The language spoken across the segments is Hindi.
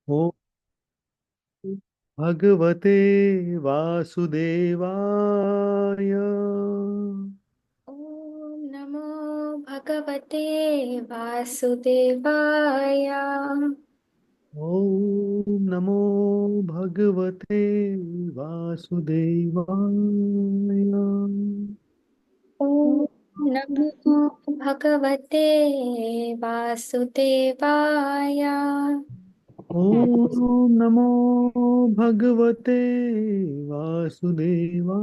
ओ भगवते वासुदेवाय। ॐ नमो भगवते वासुदेवाय। ओम नमो भगवते वासुदेवाय। ॐ नमो भगवते वासुदेवाय। ओम नमो भगवते वासुदेवाय।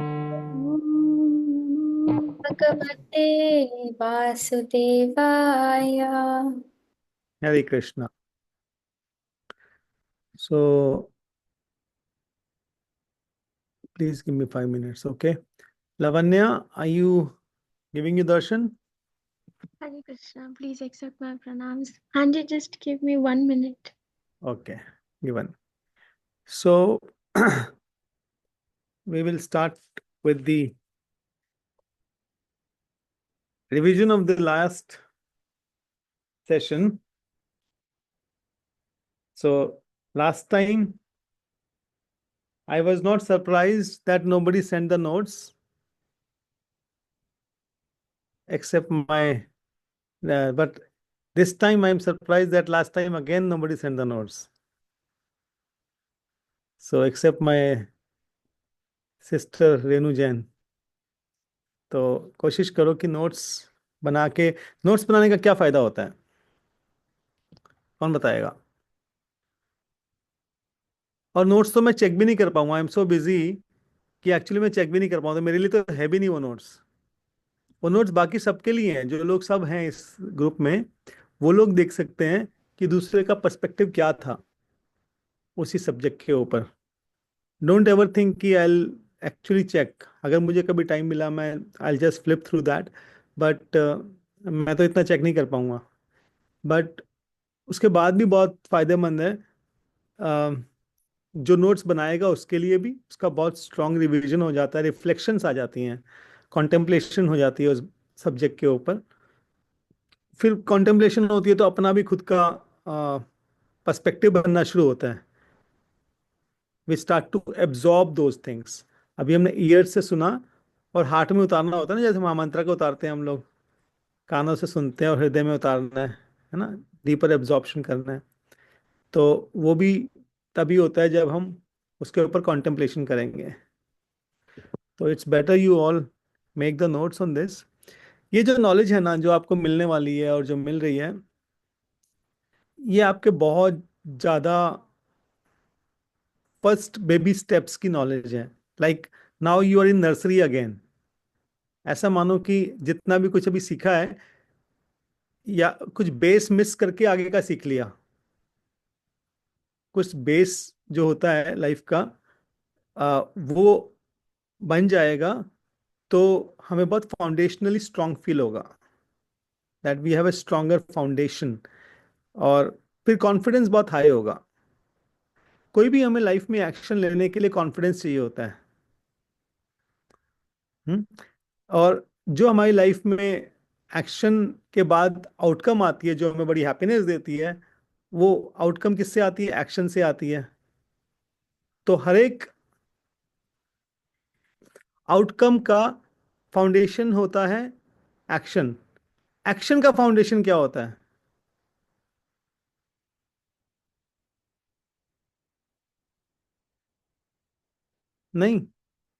ॐ नमो भगवते वासुदेवाय। हरे Krishna. So please give me 5 minutes, okay? Lavanya, are you giving you darshan? Hare Krishna, please accept my pranams. Anji, just give me 1 minute. Okay, given. So we will start with the revision of the last session. So last time I was not surprised that nobody sent the notes except but this time I'm surprised that last time again nobody sent the notes. So except my sister Renu Jain. तो कोशिश करो कि बना के नोट्स बनाने का क्या फायदा होता है, कौन बताएगा? और नोट्स तो मैं चेक भी नहीं कर पाऊंगा, आई एम सो बिजी कि एक्चुअली मैं चेक भी नहीं कर पाऊंगा, तो मेरे लिए तो है भी नहीं वो नोट्स। वो नोट्स बाकी सबके लिए हैं, जो लोग सब हैं इस ग्रुप में, वो लोग देख सकते हैं कि दूसरे का पर्सपेक्टिव क्या था उसी सब्जेक्ट के ऊपर। डोंट एवर थिंक कि आई एक्चुअली चेक। अगर मुझे कभी टाइम मिला मैं I just flip through that, but मैं तो इतना चेक नहीं कर पाऊंगा। बट उसके बाद भी बहुत फायदेमंद है। अ, जो नोट्स बनाएगा उसके लिए भी उसका बहुत स्ट्रांग रिवीजन हो जाता है, रिफ्लेक्शंस आ जाती हैं, कॉन्टेम्पलेशन हो जाती है उस सब्जेक्ट के ऊपर। फिर कॉन्टेम्पलेशन होती है तो अपना भी खुद का पर्सपेक्टिव बनना शुरू होता है। We start to absorb those things. अभी हमने ईयर से सुना और हार्ट में उतारना होता है ना, जैसे महामंत्र को उतारते हैं हम लोग, कानों से सुनते हैं और हृदय में उतारना है ना, डीपर एब्जॉर्प्शन करना है। तो वो भी तभी होता है जब हम उसके ऊपर कॉन्टेम्पलेशन करेंगे। तो it's better you all make the notes on this. ये जो नॉलेज है ना, जो आपको मिलने वाली है और जो मिल रही है, ये आपके बहुत ज़्यादा फर्स्ट बेबी स्टेप्स की नॉलेज है। Like now you are in nursery again. ऐसा मानो कि जितना भी कुछ अभी सीखा है, या कुछ बेस मिस करके आगे का सीख लिया। कुछ बेस जो होता है लाइफ का, वो बन जाएगा तो हमें बहुत फाउंडेशनली स्ट्रांग फील होगा, that we have a stronger foundation. और फिर कॉन्फिडेंस बहुत हाई होगा। कोई भी हमें लाइफ में एक्शन लेने के लिए कॉन्फिडेंस चाहिए होता है। हम्म। और जो हमारी लाइफ में एक्शन के बाद आउटकम आती है, जो हमें बड़ी हैप्पीनेस देती है, वो आउटकम किससे आती है? एक्शन से आती है। तो हर एक आउटकम का फाउंडेशन होता है एक्शन। एक्शन का फाउंडेशन क्या होता है? नहीं,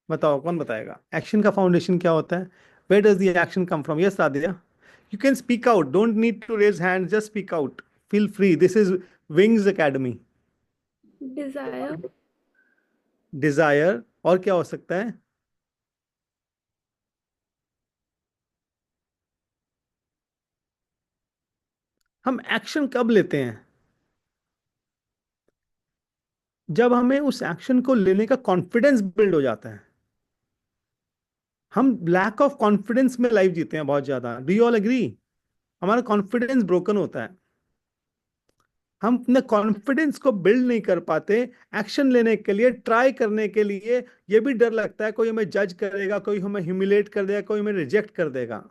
बताओ कौन बताएगा एक्शन का फाउंडेशन क्या होता है? Where does the action come from? Yes Aditya, you can speak out, don't need to raise hand, just speak out. Feel free, this is Wings Academy. Desire. Desire, और क्या हो सकता है? हम एक्शन कब लेते हैं? जब हमें उस एक्शन को लेने का कॉन्फिडेंस बिल्ड हो जाता है। हम लैक ऑफ कॉन्फिडेंस में लाइफ जीते हैं बहुत ज्यादा, डू यू ऑल एग्री? हमारा कॉन्फिडेंस ब्रोकन होता है। हम अपने कॉन्फिडेंस को बिल्ड नहीं कर पाते। एक्शन लेने के लिए, ट्राई करने के लिए ये भी डर लगता है, कोई हमें जज करेगा, कोई हमें ह्यूमिलेट कर देगा, कोई हमें रिजेक्ट कर देगा।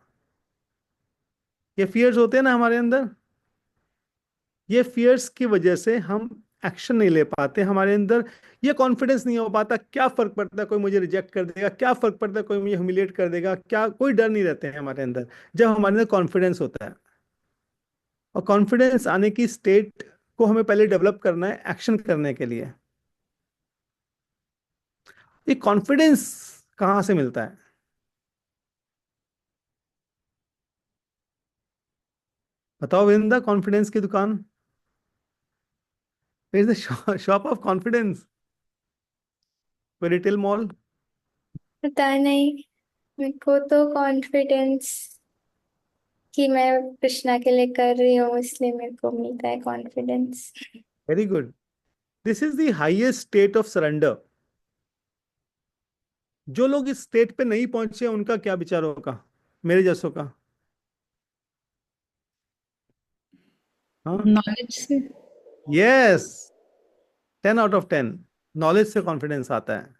ये फियर्स होते हैं ना हमारे अंदर। ये फियर्स की वजह से हम एक्शन नहीं ले पाते, हमारे अंदर ये कॉन्फिडेंस नहीं हो पाता। क्या फर्क पड़ता है, कोई मुझे रिजेक्ट कर देगा, क्या फर्क पड़ता है, कोई मुझे ह्यूमिलेट कर देगा, क्या, कोई डर नहीं रहते हैं हमारे अंदर जब हमारे अंदर कॉन्फिडेंस होता है। और कॉन्फिडेंस आने की स्टेट को हमें पहले डेवलप करना है एक्शन करने के लिए। ये कॉन्फिडेंस कहाँ से मिलता है? बताओ वृंदा, कॉन्फिडेंस की दुकान, where is the shop of confidence? कोई रिटेल मॉल? पता नहीं, मेरे को तो कॉन्फिडेंस कि मैं कृष्णा के लिए कर रही हूँ इसलिए मेरे को मिलता है confidence. Very good. This is the highest state of surrender. जो लोग इस स्टेट पे नहीं पहुंचे उनका क्या विचार होगा, मेरे जैसों का? हाँ, नॉलेज से। Yes, 10 out of 10। नॉलेज से कॉन्फिडेंस आता है।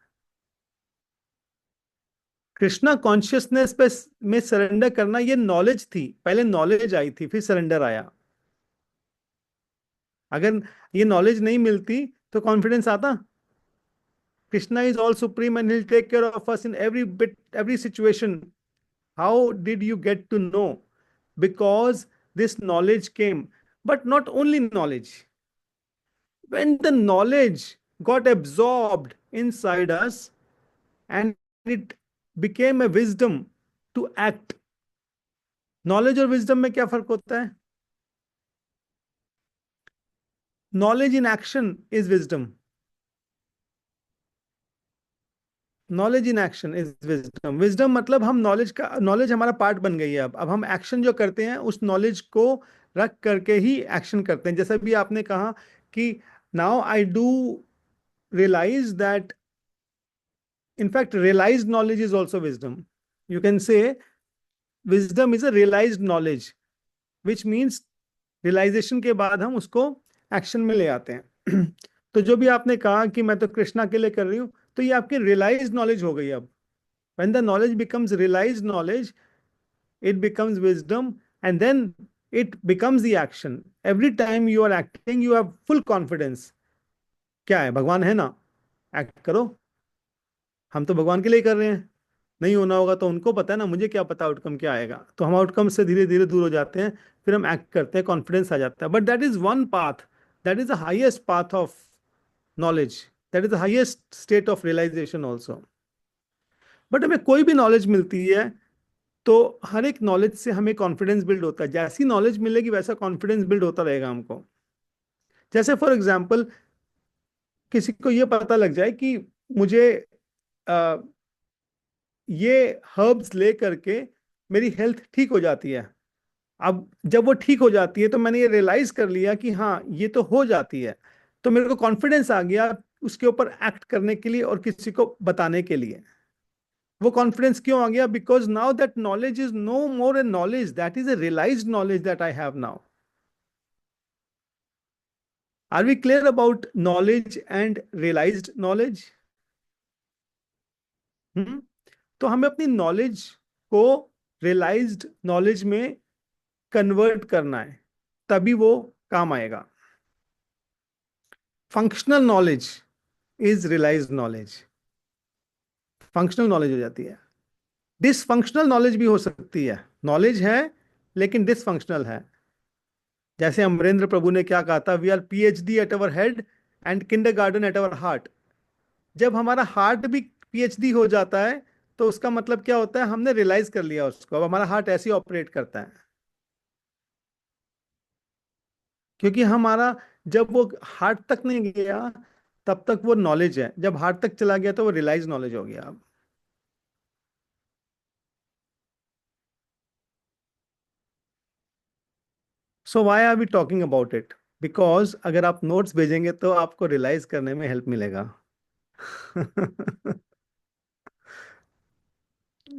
कृष्णा कॉन्शियसनेस पे में सरेंडर करना ये नॉलेज थी, पहले नॉलेज आई थी फिर सरेंडर आया। अगर ये नॉलेज नहीं मिलती तो कॉन्फिडेंस आता? Krishna is all supreme and he'll take care of us in every bit, every situation. How did you get to know? Because this knowledge came. But not only knowledge. When the knowledge got absorbed inside us and it became a wisdom to act. Knowledge और विजडम में क्या फर्क होता है? Knowledge in action is wisdom. Knowledge in action is wisdom. Wisdom मतलब हम नॉलेज का, नॉलेज हमारा पार्ट बन गई है। अब हम एक्शन जो करते हैं उस नॉलेज को रख करके ही एक्शन करते हैं। जैसा भी आपने कहा कि now I do realize that, in fact realized knowledge is also wisdom. You can say wisdom is a realized knowledge, which means realization के बाद हम उसको एक्शन में ले आते हैं। तो जो भी आपने कहा कि मैं तो कृष्णा के लिए कर रही हूं, तो ये आपकी रियलाइज्ड नॉलेज हो गई। अब when the knowledge becomes realized knowledge, it becomes wisdom, and then it becomes the action. Every time you are acting you have full confidence। क्या है, भगवान है ना, एक्ट करो। हम तो भगवान के लिए कर रहे हैं, नहीं होना होगा तो उनको पता है ना, मुझे क्या पता आउटकम क्या आएगा। तो हम आउटकम से धीरे धीरे दूर हो जाते हैं, फिर हम एक्ट करते हैं, कॉन्फिडेंस आ जाता है। But that is one path, that is the highest path of knowledge, that is the highest state of realization also. But हमें कोई भी नॉलेज मिलती है तो हर एक नॉलेज से हमें कॉन्फिडेंस बिल्ड होता है। जैसी नॉलेज मिलेगी वैसा कॉन्फिडेंस बिल्ड होता रहेगा हमको। जैसे फॉर एग्जाम्पल किसी को ये पता लग जाए कि मुझे आ, ये हर्ब्स ले करके मेरी हेल्थ ठीक हो जाती है। अब जब वो ठीक हो जाती है तो मैंने ये रियलाइज कर लिया कि हाँ ये तो हो जाती है, तो मेरे को कॉन्फिडेंस आ गया उसके ऊपर एक्ट करने के लिए और किसी को बताने के लिए। वो कॉन्फिडेंस क्यों आ गया? Because now that knowledge is no more a knowledge, that is a realized knowledge that I have now. Are we clear about knowledge and realized knowledge? तो हमें अपनी नॉलेज को रियलाइज्ड नॉलेज में कन्वर्ट करना है, तभी वो काम आएगा। Functional knowledge is realized knowledge. Functional knowledge हो जाती है। डिसफंक्शनल नॉलेज भी हो सकती है, नॉलेज है लेकिन डिसफंक्शनल है। जैसे अमरेंद्र प्रभु ने क्या कहा था, we are PhD at our head and kindergarten at our heart. जब हमारा हार्ट भी पीएचडी हो जाता है तो उसका मतलब क्या होता है, हमने रियलाइज कर लिया उसको, अब हमारा हार्ट ऐसे ऑपरेट करता है। क्योंकि हमारा जब वो हार्ट तक नहीं गया तब तक वो नॉलेज है, जब हार्ट तक चला गया तो वो रियलाइज नॉलेज हो गया। अब so why are we talking about it? Because अगर आप नोट्स भेजेंगे तो आपको रियलाइज करने में हेल्प मिलेगा।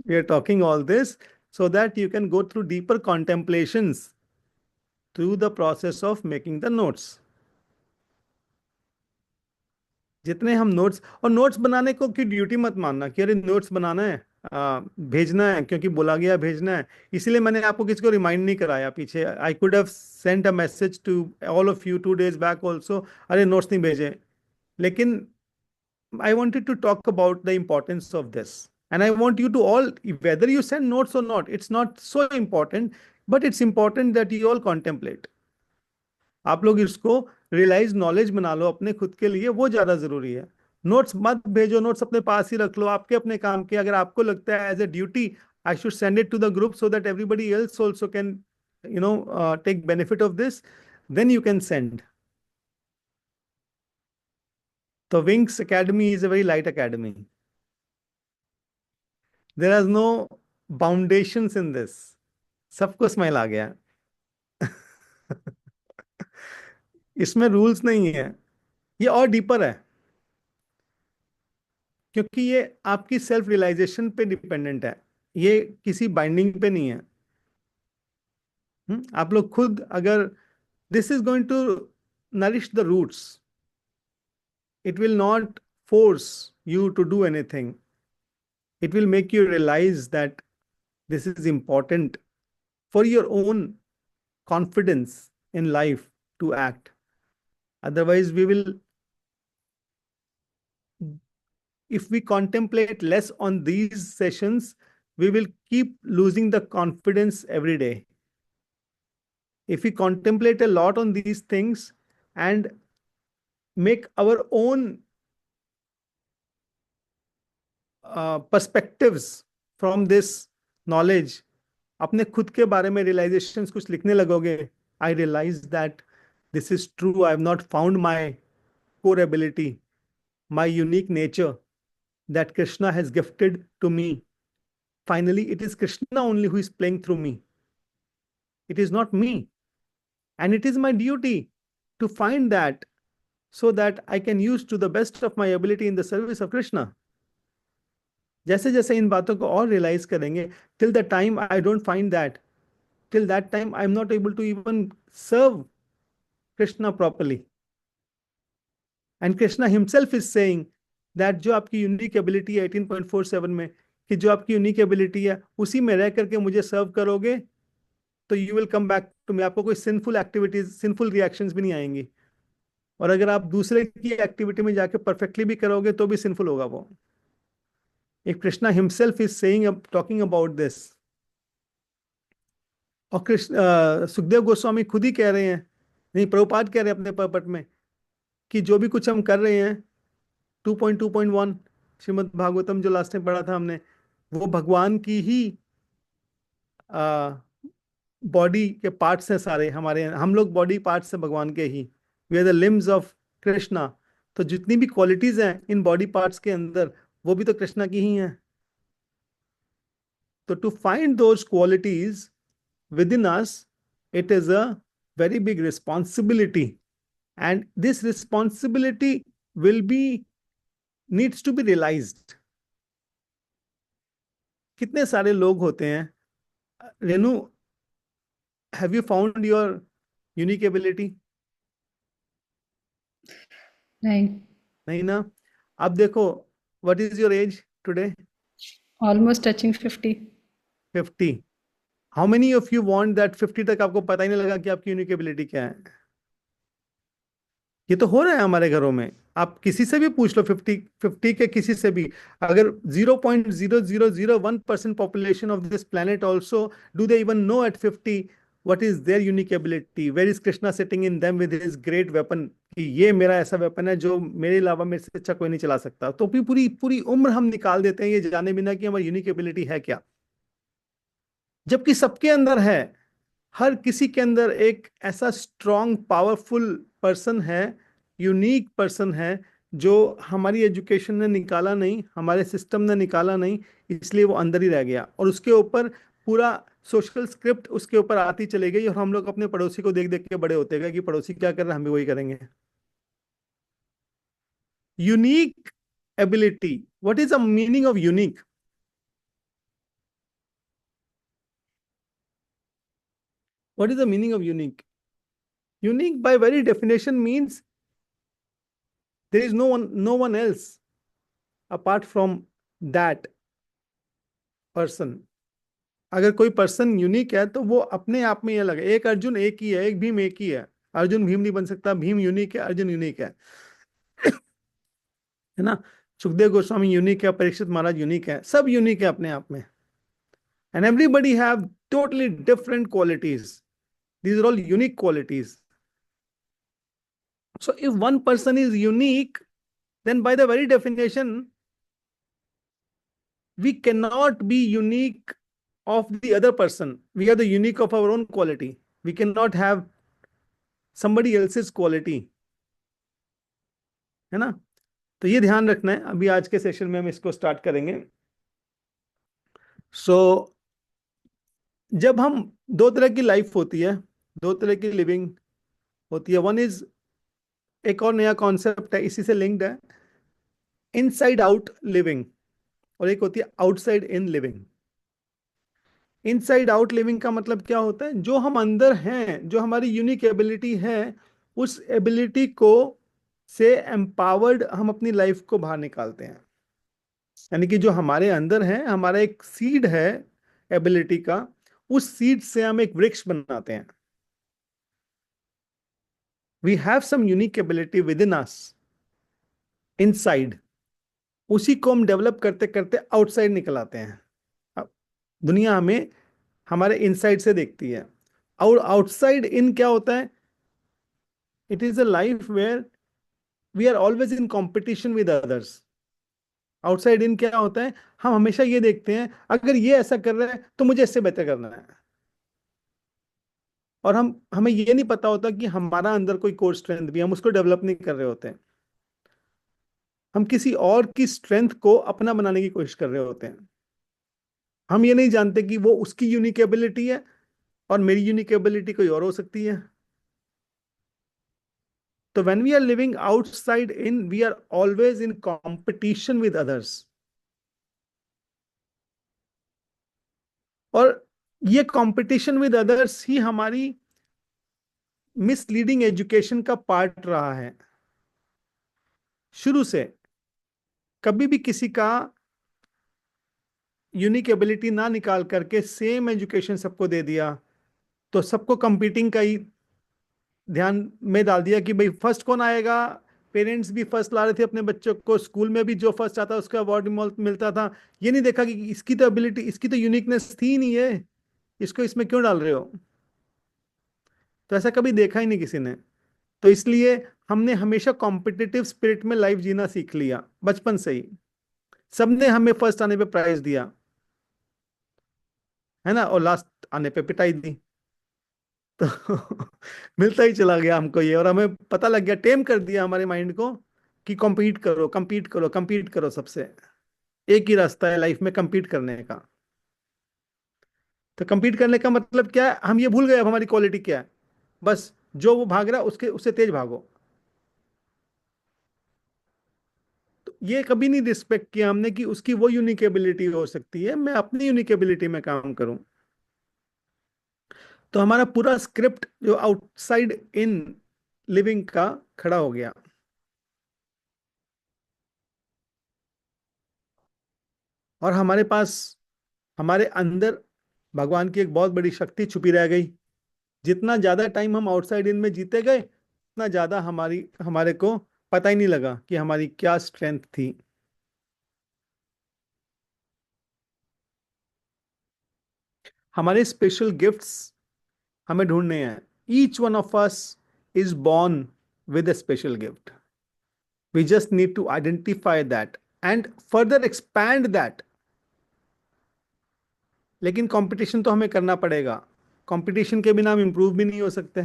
We are talking all this so that you can go through deeper contemplations through the process of making the notes। जितने हम नोट्स, और नोट्स बनाने को की ड्यूटी मत मानना कि अरे नोट्स बनाना है भेजना है क्योंकि बोला गया भेजना है, इसीलिए मैंने आपको किसी को रिमाइंड नहीं कराया पीछे। I could have sent a message to all of you 2 days back also, अरे नोट्स नहीं भेजे, लेकिन I wanted to talk about the importance of this. And I want you to all, whether you send notes or not, it's not so important, but it's important that you all contemplate. आप लोग इसको रियलाइज नॉलेज बना लो अपने खुद के लिए, वो ज्यादा जरूरी है। नोट्स मत भेजो, नोट्स अपने पास ही रख लो आपके अपने काम के। अगर आपको लगता है as a duty I should send it to the group so that everybody else also can take benefit of this, then you can send. तो Wings Academy is a very light academy. There are no boundations in this. सबको स्माइल आ गया। इसमें रूल्स नहीं है, ये और डीपर है, क्योंकि ये आपकी सेल्फ रियलाइजेशन पे डिपेंडेंट है, ये किसी बाइंडिंग पे नहीं है। आप लोग खुद अगर, this is going to nourish the roots, it will not force you to do anything, it will make you realize that this is important for your own confidence in life to act. Otherwise, if we contemplate less on these sessions, we will keep losing the confidence every day. If we contemplate a lot on these things and make our own perspectives from this knowledge, अपने खुद के बारे में रियलाइजेशंस कुछ लिखने लगोगे, I realise that this is true, I have not found my core ability, my unique nature that Krishna has gifted to me. Finally it is Krishna only who is playing through me, it is not me, and it is my duty to find that so that I can use to the best of my ability in the service of Krishna. जैसे जैसे इन बातों को और रियलाइज करेंगे, till the time I don't find that, till that time I'm not able to even serve Krishna properly. And Krishna himself is saying that जो आपकी यूनिक एबिलिटी है 18.47 में, कि जो आपकी यूनिक एबिलिटी है उसी में रह करके मुझे सर्व करोगे तो you will come back to me, आपको कोई सिंफुल एक्टिविटीज, सिंफुल रिएक्शंस भी नहीं आएंगी। और अगर आप दूसरे की एक्टिविटी में जाके परफेक्टली भी करोगे तो भी सिंफुल होगा वो। If Krishna himself is saying, talking about this, और कृष्ण सुखदेव गोस्वामी खुद ही कह रहे हैं, नहीं प्रभुपाद कह रहे हैं अपने परपट में, कि जो भी कुछ हम कर रहे हैं 2.2.1 श्रीमद् भागवतम जो लास्ट टाइम पढ़ा था हमने, वो भगवान की ही बॉडी के पार्ट्स हैं सारे हमारे, हम लोग बॉडी पार्ट्स हैं भगवान के ही, we are the limbs of Krishna. तो जितनी भी क्वालिटीज हैं इन बॉडी पार्ट्स के अंदर वो भी तो कृष्णा की ही हैं। तो to find those qualities within us, it is a very big responsibility, and this responsibility will be needs to be realized. कितने सारे लोग होते हैं, Renu, have you found your unique ability? नहीं। नहीं ना। अब देखो, what is your age today? Almost touching 50। 50। How many of you want that 50 तक आपको पता ही नहीं लगा कि आपकी यूनिक एबिलिटी क्या है? ये तो हो रहा है हमारे घरों में, आप किसी से भी पूछ लो, 50 के किसी से भी, अगर 0.0001% population of this planet also, do they even know at 50 what is their unique ability? Where is Krishna sitting in them with his great weapon? कि ये मेरा ऐसा वेपन है जो मेरे अलावा मेरे से अच्छा कोई नहीं चला सकता। तो भी पूरी पूरी उम्र हम निकाल देते हैं ये जाने बिना कि हमारी यूनिक एबिलिटी है क्या, जबकि सबके अंदर है। हर किसी के अंदर एक ऐसा स्ट्रॉन्ग पावरफुल पर्सन है, यूनिक पर्सन है, जो हमारी एजुकेशन ने निकाला नहीं, हमारे सिस्टम ने निकाला नहीं, इसलिए वो अंदर ही रह गया, और उसके ऊपर पूरा सोशल स्क्रिप्ट उसके ऊपर आती चली गई, और हम लोग अपने पड़ोसी को देख देख के बड़े होते गए कि पड़ोसी क्या कर रहा है हम भी वही करेंगे। Unique ability, what is the meaning of unique? What is the meaning of unique? Unique by very definition means there is no one else apart from that. Person, अगर कोई पर्सन यूनिक है तो वो अपने आप में ही अलग है। एक अर्जुन एक ही है, एक भीम एक ही है। अर्जुन भीम नहीं बन सकता, भीम यूनिक है, अर्जुन यूनिक है। है ना? सुखदेव गोस्वामी यूनिक है, परीक्षित महाराज यूनिक है, सब यूनिक है अपने आप में। And everybody have totally different qualities, these are all unique qualities. So if one person is unique, then by the very definition, we cannot be unique of the other person. We are the unique of our own quality. We cannot have somebody else's quality. है ना? तो ये ध्यान रखना है। अभी आज के सेशन में हम इसको स्टार्ट करेंगे। सो जब हम, दो तरह की लाइफ होती है, दो तरह की लिविंग होती है। वन इज, एक और नया कॉन्सेप्ट है इसी से लिंक्ड है, इनसाइड आउट लिविंग, और एक होती है outside in living. Inside out living का मतलब क्या होता है? जो हम अंदर हैं, जो हमारी यूनिक एबिलिटी है, उस एबिलिटी को से एम्पावर्ड हम अपनी लाइफ को बाहर निकालते हैं। यानी कि जो हमारे अंदर है, हमारा एक सीड है एबिलिटी का, उस सीड से हम एक वृक्ष बनाते हैं। We have some unique ability within us inside, उसी को हम डेवलप करते करते आउटसाइड निकल आते हैं। अब दुनिया हमें हमारे इनसाइड से देखती है। और आउटसाइड इन क्या होता है? It is a life where we are always in competition with others. Outside in क्या होता है? हम हमेशा ये देखते हैं, अगर ये ऐसा कर रहा है तो मुझे इससे बेहतर करना है। और हमें ये नहीं पता होता कि हमारा अंदर कोई कोर स्ट्रेंथ भी है, हम उसको डेवलप नहीं कर रहे होते हैं। हम किसी और की स्ट्रेंथ को अपना बनाने की कोशिश कर रहे होते हैं। हम ये नहीं जानते कि वो उसकी यूनिक एबिलिटी है और मेरी यूनिक एबिलिटी कोई और हो सकती है। तो when we are living outside in, we are always in competition with others. और ये कंपटीशन विद अदर्स ही हमारी मिसलीडिंग एजुकेशन का पार्ट रहा है शुरू से। कभी भी किसी का यूनिक एबिलिटी ना निकाल करके सेम एजुकेशन सबको दे दिया, तो सबको कंपीटिंग का ही ध्यान में डाल दिया कि भाई फर्स्ट कौन आएगा। पेरेंट्स भी फर्स्ट ला रहे थे अपने बच्चों को, स्कूल में भी जो फर्स्ट आता उसको अवार्ड मिलता था। ये नहीं देखा कि इसकी तो एबिलिटी, इसकी तो यूनिकनेस थी ही नहीं है, इसको इसमें क्यों डाल रहे हो। तो ऐसा कभी देखा ही नहीं किसी ने। तो इसलिए हमने हमेशा कॉम्पिटिटिव स्पिरिट में लाइफ जीना सीख लिया बचपन से ही। सबने हमें फर्स्ट आने पे प्राइज दिया, है ना, और लास्ट आने पे पिटाई दी। तो मिलता ही चला गया हमको ये, और हमें पता लग गया, टेम कर दिया हमारे माइंड को कि compete करो, compete करो, compete करो सबसे। एक ही रास्ता है लाइफ में, compete करने का। तो compete करने का मतलब क्या है? हम ये भूल गए अब हमारी क्वालिटी क्या है। बस जो वो भाग रहा है उसके उससे तेज भागो। तो ये कभी नहीं रिस्पेक्ट किया हमने कि उसकी वो यूनिक एबिलिटी हो सकती है, मैं अपनी यूनिक एबिलिटी में काम करूं। तो हमारा पूरा स्क्रिप्ट जो आउटसाइड इन लिविंग का खड़ा हो गया। और हमारे पास, हमारे अंदर भगवान की एक बहुत बड़ी शक्ति छुपी रह गई। जितना ज्यादा टाइम हम आउटसाइड इन में जीते गए, उतना ज्यादा हमारे को पता ही नहीं लगा कि हमारी क्या स्ट्रेंथ थी। हमारे स्पेशल गिफ्ट्स हमें ढूंढने हैं। Each one of us is born with a special gift. We just need to identify that and further expand that. लेकिन कंपटीशन तो हमें करना पड़ेगा। कंपटीशन के बिना हम इंप्रूव भी नहीं हो सकते।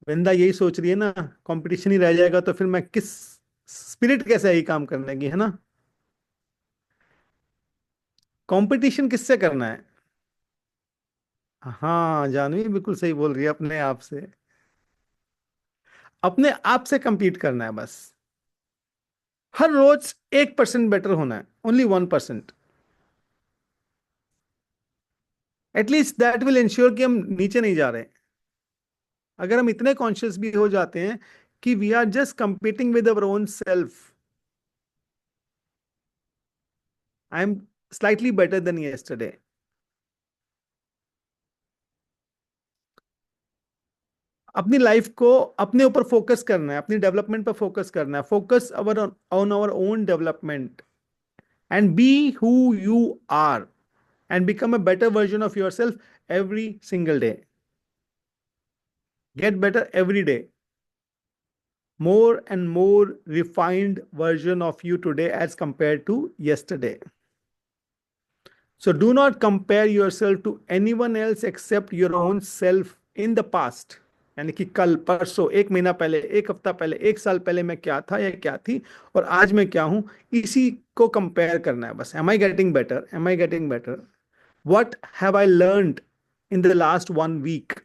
वृंदा यही सोच रही है ना, कंपटीशन ही रह जाएगा तो फिर मैं किस स्पिरिट कैसे ही काम करने की, है ना। कंपटीशन किससे करना है? हाँ, जानवी बिल्कुल सही बोल रही है, अपने आप से। अपने आप से compete करना है बस। हर रोज 1% बेटर होना है, only 1%। At least that will ensure कि हम नीचे नहीं जा रहे। अगर हम इतने कॉन्शियस भी हो जाते हैं कि we are just competing with our own self, I am slightly better than yesterday. अपनी लाइफ को अपने ऊपर फोकस करना है, अपनी डेवलपमेंट पर फोकस करना है, focus our on our own development and be who you are and become a better version of yourself every single day. Get better every day. More and more refined version of you today as compared to yesterday. So do not compare yourself to anyone else except your own self in the past. यानी कि कल, परसों, एक महीना पहले, एक हफ्ता पहले, एक साल पहले मैं क्या था या क्या थी, और आज मैं क्या हूं, इसी को कंपेयर करना है बस. Am I getting better, am I getting better, what have I learned in the last 1 week,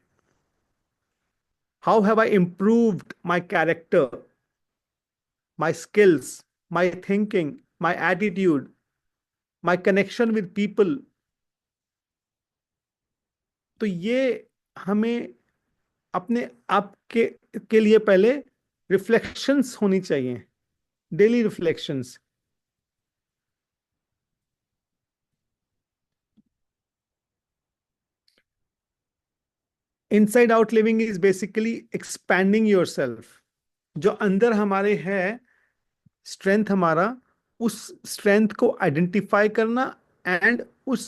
how have I improved my character, my skills, my thinking, my attitude, my connection with people. तो ये हमें अपने आप के लिए पहले रिफ्लेक्शंस होनी चाहिए, daily reflections. Inside out living is basically expanding your self. जो अंदर हमारे है स्ट्रेंथ हमारा, उस स्ट्रेंथ को आइडेंटिफाई करना एंड उस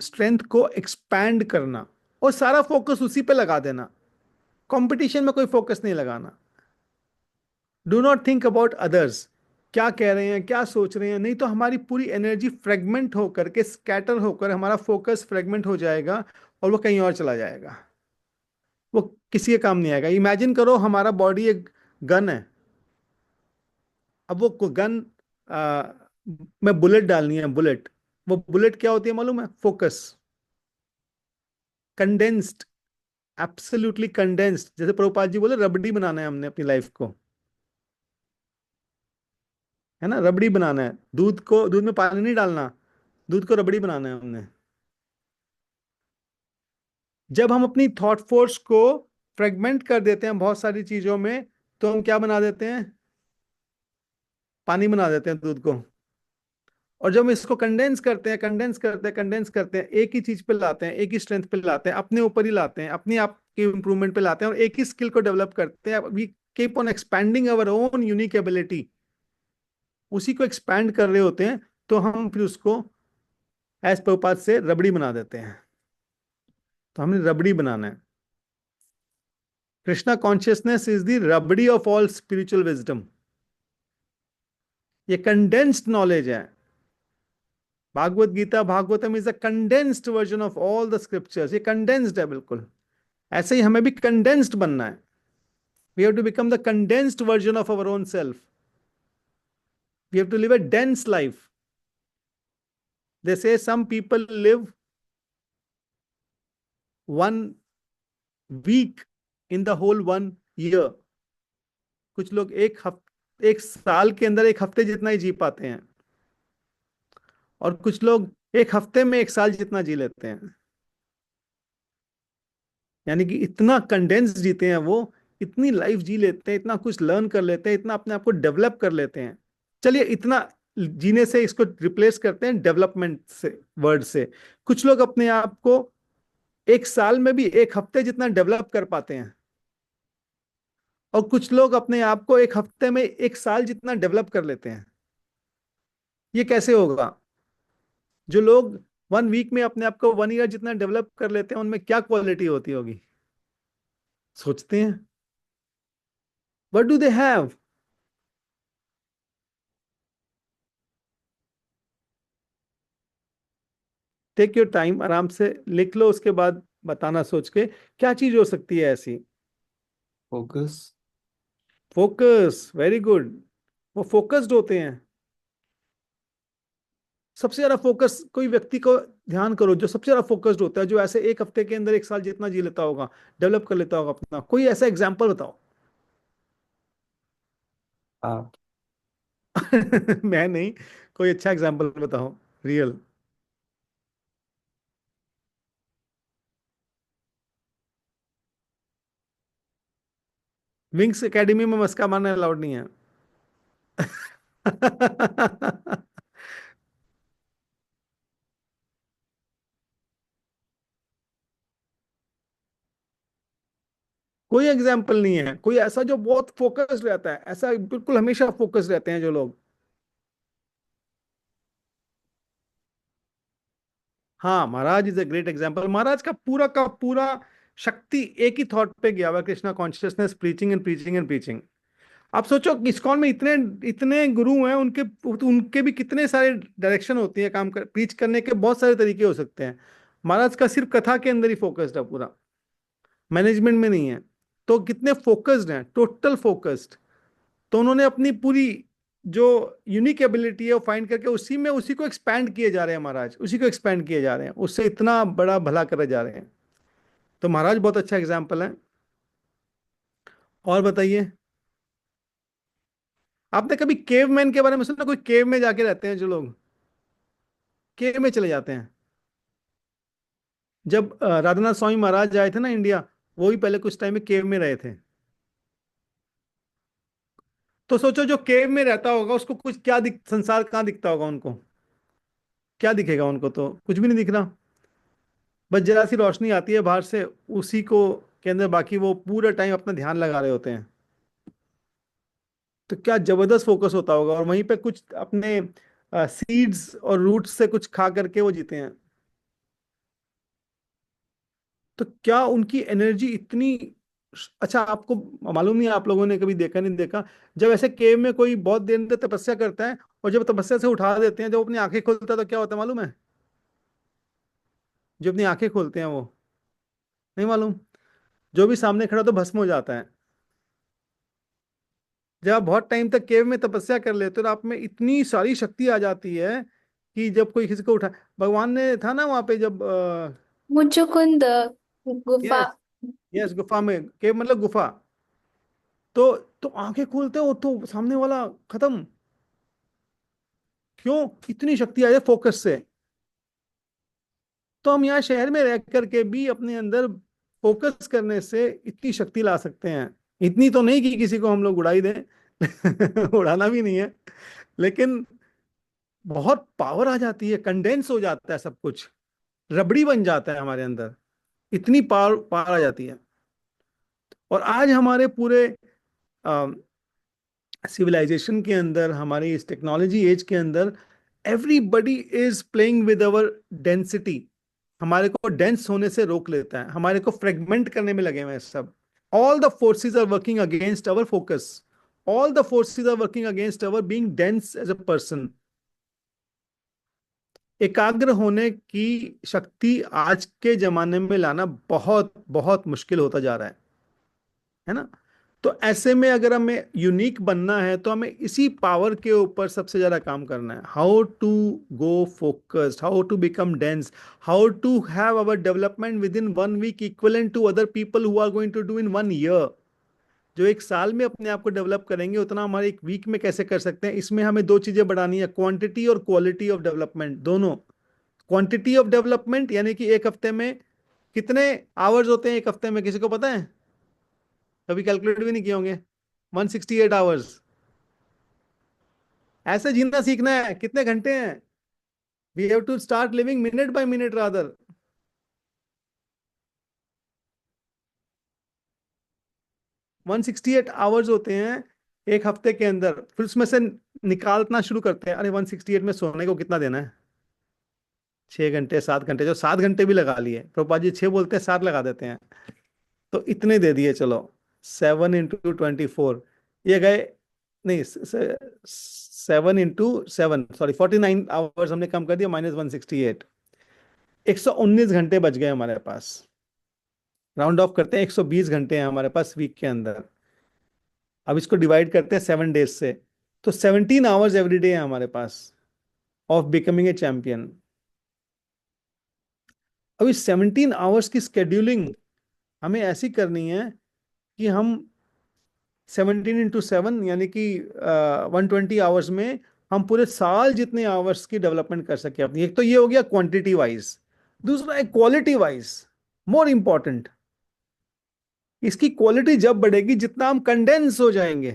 स्ट्रेंथ को एक्सपैंड करना, और सारा फोकस उसी पे लगा देना. कंपटीशन में कोई फोकस नहीं लगाना. Do not think about others, क्या कह रहे हैं, क्या सोच रहे हैं, नहीं तो हमारी पूरी एनर्जी फ्रेगमेंट होकर के, स्कैटर होकर हमारा फोकस फ्रेगमेंट हो जाएगा और वो कहीं और चला जाएगा. वो किसी के काम नहीं आएगा. इमेजिन करो हमारा बॉडी एक गन है. अब वो गन में बुलेट डालनी है, बुलेट. वो बुलेट क्या होती है मालूम है? फोकस. Condensed, absolutely condensed. जैसे प्रभुपाद जी बोले, रबड़ी बनाना है हमने अपनी लाइफ को, है ना, रबड़ी बनाना है. दूध में पानी नहीं डालना, दूध को रबड़ी बनाना है हमने. जब हम अपनी थॉट फोर्स को फ्रेगमेंट कर देते हैं बहुत सारी चीजों में, तो हम क्या बना देते हैं? पानी बना देते हैं दूध को. और जब हम इसको कंडेंस करते हैं, कंडेंस करते हैं, एक ही चीज पे लाते हैं, एक ही स्ट्रेंथ पे लाते हैं, अपने ऊपर ही लाते हैं, अपने आप के इंप्रूवमेंट पे लाते हैं, और एक ही स्किल को डेवलप करते हैं. We keep on expanding our own unique ability. उसी को एक्सपैंड कर रहे होते हैं, तो हम फिर उसको एज प्रभुपाद से रबड़ी बना देते हैं. तो हमने रबड़ी बनाना है. Krishna consciousness is the rabri of all spiritual wisdom. ये कंडेंस्ड नॉलेज है. Bhagavad Gita, Bhagavatam is a condensed version of all the scriptures. ये कंडेंस्ड है बिल्कुल. ऐसे ही हमें भी कंडेंस्ड बनना है. We have to become the condensed version of our own self. We have to live a dense life. They say some people live 1 week in the whole 1 year. कुछ लोग एक साल के अंदर एक हफ्ते जितना ही जी पाते हैं, और कुछ लोग एक हफ्ते में एक साल जितना जी लेते हैं. यानी कि इतना कंडेंस जीते हैं वो, इतनी लाइफ जी लेते हैं, इतना कुछ लर्न कर लेते हैं, इतना अपने आप को डेवलप कर लेते हैं. चलिए, इतना जीने से इसको रिप्लेस करते हैं डेवलपमेंट से, वर्ड से. कुछ लोग अपने आप को एक साल में भी एक हफ्ते जितना डेवलप कर पाते हैं, और कुछ लोग अपने आप को एक हफ्ते में एक साल जितना डेवलप कर लेते हैं. ये कैसे होगा? जो लोग 1 week में अपने आप को 1 year जितना डेवलप कर लेते हैं, उनमें क्या क्वालिटी होती होगी? सोचते हैं, what do they have? Take your time, आराम से लिख लो, उसके बाद बताना सोच के क्या चीज हो सकती है ऐसी. फोकस. Focus, very good. वो फोकस्ड होते हैं. सबसे ज्यादा फोकस कोई व्यक्ति को ध्यान करो, जो सबसे ज्यादा फोकस्ड होता है, जो ऐसे एक हफ्ते के अंदर एक साल जितना जी लेता होगा, डेवलप कर लेता होगा अपना. कोई ऐसा एग्जाम्पल बताओ. आप. मैं नहीं, कोई अच्छा एग्जाम्पल बताओ, रियल. विंग्स एकेडमी में मस्का मारना अलाउड नहीं है. कोई एग्जाम्पल नहीं है कोई ऐसा जो बहुत फोकस्ड रहता है, ऐसा बिल्कुल हमेशा फोकस्ड रहते हैं जो लोग। हाँ, महाराज इज अ ग्रेट एग्जाम्पल। महाराज का पूरा शक्ति एक ही थॉट पे गया हुआ, Krishna consciousness, preaching and preaching and preaching. आप सोचो इस्कॉन में इतने इतने गुरु हैं, उनके उनके भी कितने सारे डायरेक्शन होती है, काम कर प्रीच करने के बहुत सारे तरीके हो सकते हैं। महाराज का सिर्फ कथा के अंदर ही फोकस्ड है पूरा, मैनेजमेंट में नहीं है। तो कितने फोकस्ड हैं, टोटल फोकस्ड। तो उन्होंने अपनी पूरी जो यूनिक एबिलिटी है वो फाइंड करके उसी में उसी को एक्सपैंड किए जा रहे हैं महाराज, उसी को एक्सपैंड किए जा रहे हैं, उससे इतना बड़ा भला करे जा रहे हैं। तो महाराज बहुत अच्छा एग्जाम्पल है। और बताइए, आपने कभी केव मैन के बारे में सुना? कोई केव में जाके रहते हैं जो लोग, केव में चले जाते हैं। जब राधानाथ स्वामी महाराज आए थे ना इंडिया, वो भी पहले कुछ टाइम में केव में रहे थे। तो सोचो जो केव में रहता होगा उसको कुछ क्या संसार कहाँ दिखता होगा उनको? क्या दिखेगा उनको? तो कुछ भी नहीं दिख रहा। बस जरा सी रोशनी आती है बाहर से, उसी को के अंदर बाकी वो पूरा टाइम अपना ध्यान लगा रहे होते हैं। तो क्या जबरदस्त फोकस होता होगा, और वहीं पे कुछ अपने सीड्स और रूट्स से कुछ खा करके वो जीते हैं। तो क्या उनकी एनर्जी इतनी। अच्छा, आपको मालूम नहीं, आप लोगों ने कभी देखा नहीं देखा, जब ऐसे केव में कोई बहुत देर तक तपस्या करता है और जब तपस्या से उठा देते हैं, जब अपनी आंखें खोलता है तो क्या होता है मालूम है? जो अपनी आंखें खोलते हैं वो, नहीं मालूम? जो भी सामने खड़ा तो भस्म हो जाता है। जब आप बहुत टाइम तक केव में तपस्या कर लेते हो तो आप में इतनी सारी शक्ति आ जाती है कि जब कोई किसी को उठा, भगवान ने था ना वहां पे जब मुचुकुंद गुफा। यस, यस, गुफा में, केव मतलब गुफा। तो तो आंखें खोलते हो तो सामने वाला खत्म। क्यों? इतनी शक्ति आ जाए फोकस से। तो हम यहाँ शहर में रह करके भी अपने अंदर फोकस करने से इतनी शक्ति ला सकते हैं। इतनी तो नहीं कि किसी को हम लोग उड़ाई दें उड़ाना भी नहीं है, लेकिन बहुत पावर आ जाती है, कंडेंस हो जाता है सब कुछ, रबड़ी बन जाता है हमारे अंदर, इतनी पावर पावर आ जाती है। और आज हमारे पूरे सिविलाइजेशन के अंदर, हमारी इस टेक्नोलॉजी एज के अंदर, everybody is playing with our density. हमारे को डेंस होने से रोक लेता है, हमारे को फ्रेगमेंट करने में लगे हुए हैं सब। All the forces are working against our focus, all the forces are working against our being dense as a person. एकाग्र होने की शक्ति आज के जमाने में लाना बहुत बहुत मुश्किल होता जा रहा है ना? तो ऐसे में अगर हमें यूनिक बनना है तो हमें इसी पावर के ऊपर सबसे ज्यादा काम करना है। How to go focused, how to become dense, how to have our development within 1 week equivalent to other people who are going to do in 1 year. जो एक साल में अपने आप को डेवलप करेंगे उतना हमारे एक वीक में कैसे कर सकते हैं? इसमें हमें दो चीजें बढ़ानी है, क्वांटिटी और क्वालिटी ऑफ डेवलपमेंट दोनों। क्वांटिटी ऑफ डेवलपमेंट यानी कि एक हफ्ते में कितने आवर्स होते हैं? एक हफ्ते में किसी को पता है? कभी कैलकुलेट भी नहीं किए होंगे। 168 आवर्स। ऐसे जीना सीखना है। कितने घंटे हैं? We have to start living minute by minute rather. 168 hours होते हैं एक हफ्ते के अंदर। फिर उसमें से निकालना शुरू करते हैं, अरे 168 में सोने को कितना देना है? 6 घंटे, 7 घंटे, जो 7 घंटे भी लगा लिए, प्रभुपाद जी 6 बोलते हैं, 7 लगा देते हैं, तो इतने दे दिए चलो। 7 × 24, ये गए, नहीं, 7 × 7, सॉरी 49 आवर्स हमने कम कर दिया, -168। 119 घंटे बच गए हमारे पास। राउंड ऑफ करते हैं, 120 घंटे हैं हमारे पास वीक के अंदर। अब इसको डिवाइड करते हैं 7 डेज से, तो 17 आवर्स एवरी डे है हमारे पास ऑफ बिकमिंग ए चैंपियन। अब इस 17 आवर्स की स्केड्यूलिंग हमें ऐसी करनी है कि हम 17 × 7 यानी कि 120 आवर्स में हम पूरे साल जितने आवर्स की डेवलपमेंट कर सके अपनी। एक तो ये हो गया क्वांटिटी वाइज, दूसरा है क्वालिटी वाइज, मोर इंपॉर्टेंट। इसकी क्वालिटी जब बढ़ेगी जितना हम कंडेंस हो जाएंगे,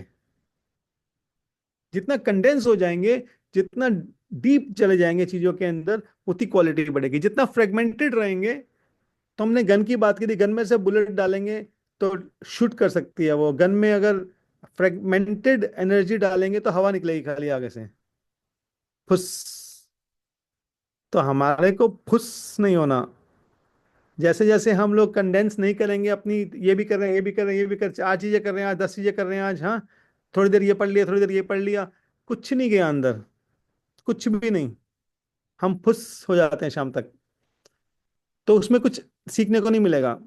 जितना कंडेंस हो जाएंगे, जितना डीप चले जाएंगे चीजों के अंदर, उतनी क्वालिटी बढ़ेगी। जितना फ्रेगमेंटेड रहेंगे, तो हमने गन की बात की थी, गन में से बुलेट डालेंगे तो शूट कर सकती है। वो गन में अगर फ्रेगमेंटेड एनर्जी डालेंगे तो हवा निकलेगी खाली आगे से, फुस। तो हमारे को फुस नहीं होना। जैसे जैसे हम लोग कंडेंस नहीं करेंगे अपनी, ये भी कर रहे हैं, ये भी कर रहे हैं, ये भी कर, 4 चीजें कर रहे हैं आज, 10 चीजें कर रहे हैं आज, हाँ, थोड़ी देर ये पढ़ लिया, थोड़ी देर ये पढ़ लिया, कुछ नहीं गया अंदर, कुछ भी नहीं। हम फुस हो जाते हैं शाम तक, तो उसमें कुछ सीखने को नहीं मिलेगा।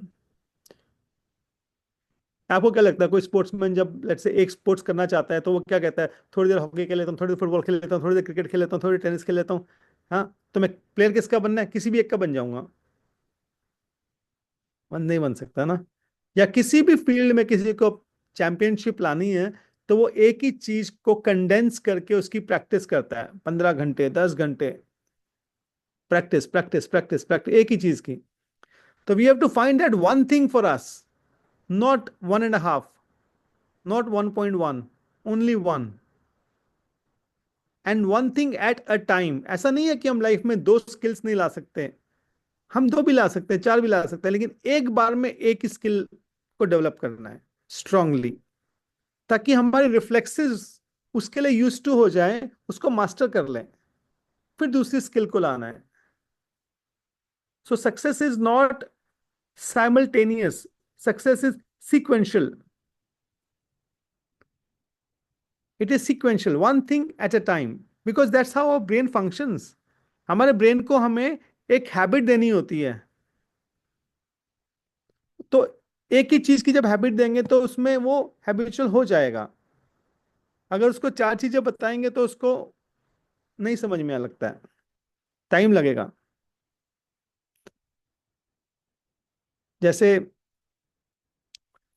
आपको क्या लगता है, कोई स्पोर्ट्समैन जब लेट्स से एक स्पोर्ट्स करना चाहता है तो वो क्या कहता है, थोड़ी देर हॉकी खेल लेता हूँ, थोड़ी देर फुटबॉल खेल लेता हूँ, थोड़ी देर क्रिकेट खेल लेता हूँ, थोड़ी देर टेनिस खेल लेता हूँ, हाँ, तो मैं प्लेयर किसका बनना है, किसी भी एक का बन जाऊंगा? नहीं बन सकता ना। या किसी भी फील्ड में किसी को चैंपियनशिप लानी है तो वो एक ही चीज को कंडेंस करके उसकी प्रैक्टिस करता है, 15 घंटे, 10 घंटे, प्रैक्टिस प्रैक्टिस प्रैक्टिस प्रैक्टिस एक ही चीज की। तो we have to find that one thing for us, not 1.5, not 1.1, only one, and one thing at a time. ऐसा नहीं है कि हम लाइफ में 2 स्किल्स नहीं ला सकते, हम 2 भी ला सकते हैं, 4 भी ला सकते हैं, लेकिन एक बार में एक स्किल को डेवलप करना है स्ट्रांगली, ताकि हमारे रिफ्लेक्सेस उसके लिए यूज टू हो जाए, उसको मास्टर कर लें, फिर दूसरी स्किल को लाना है। So success is not simultaneous, success is sequential, it is sequential, one thing at a time, because that's how our brain functions. हमारे ब्रेन को हमें एक हैबिट देनी होती है, तो एक ही चीज की जब हैबिट देंगे तो उसमें वो हैबिचुअल हो जाएगा। अगर उसको 4 चीजें बताएंगे तो उसको नहीं समझ में आ लगता है, टाइम लगेगा। जैसे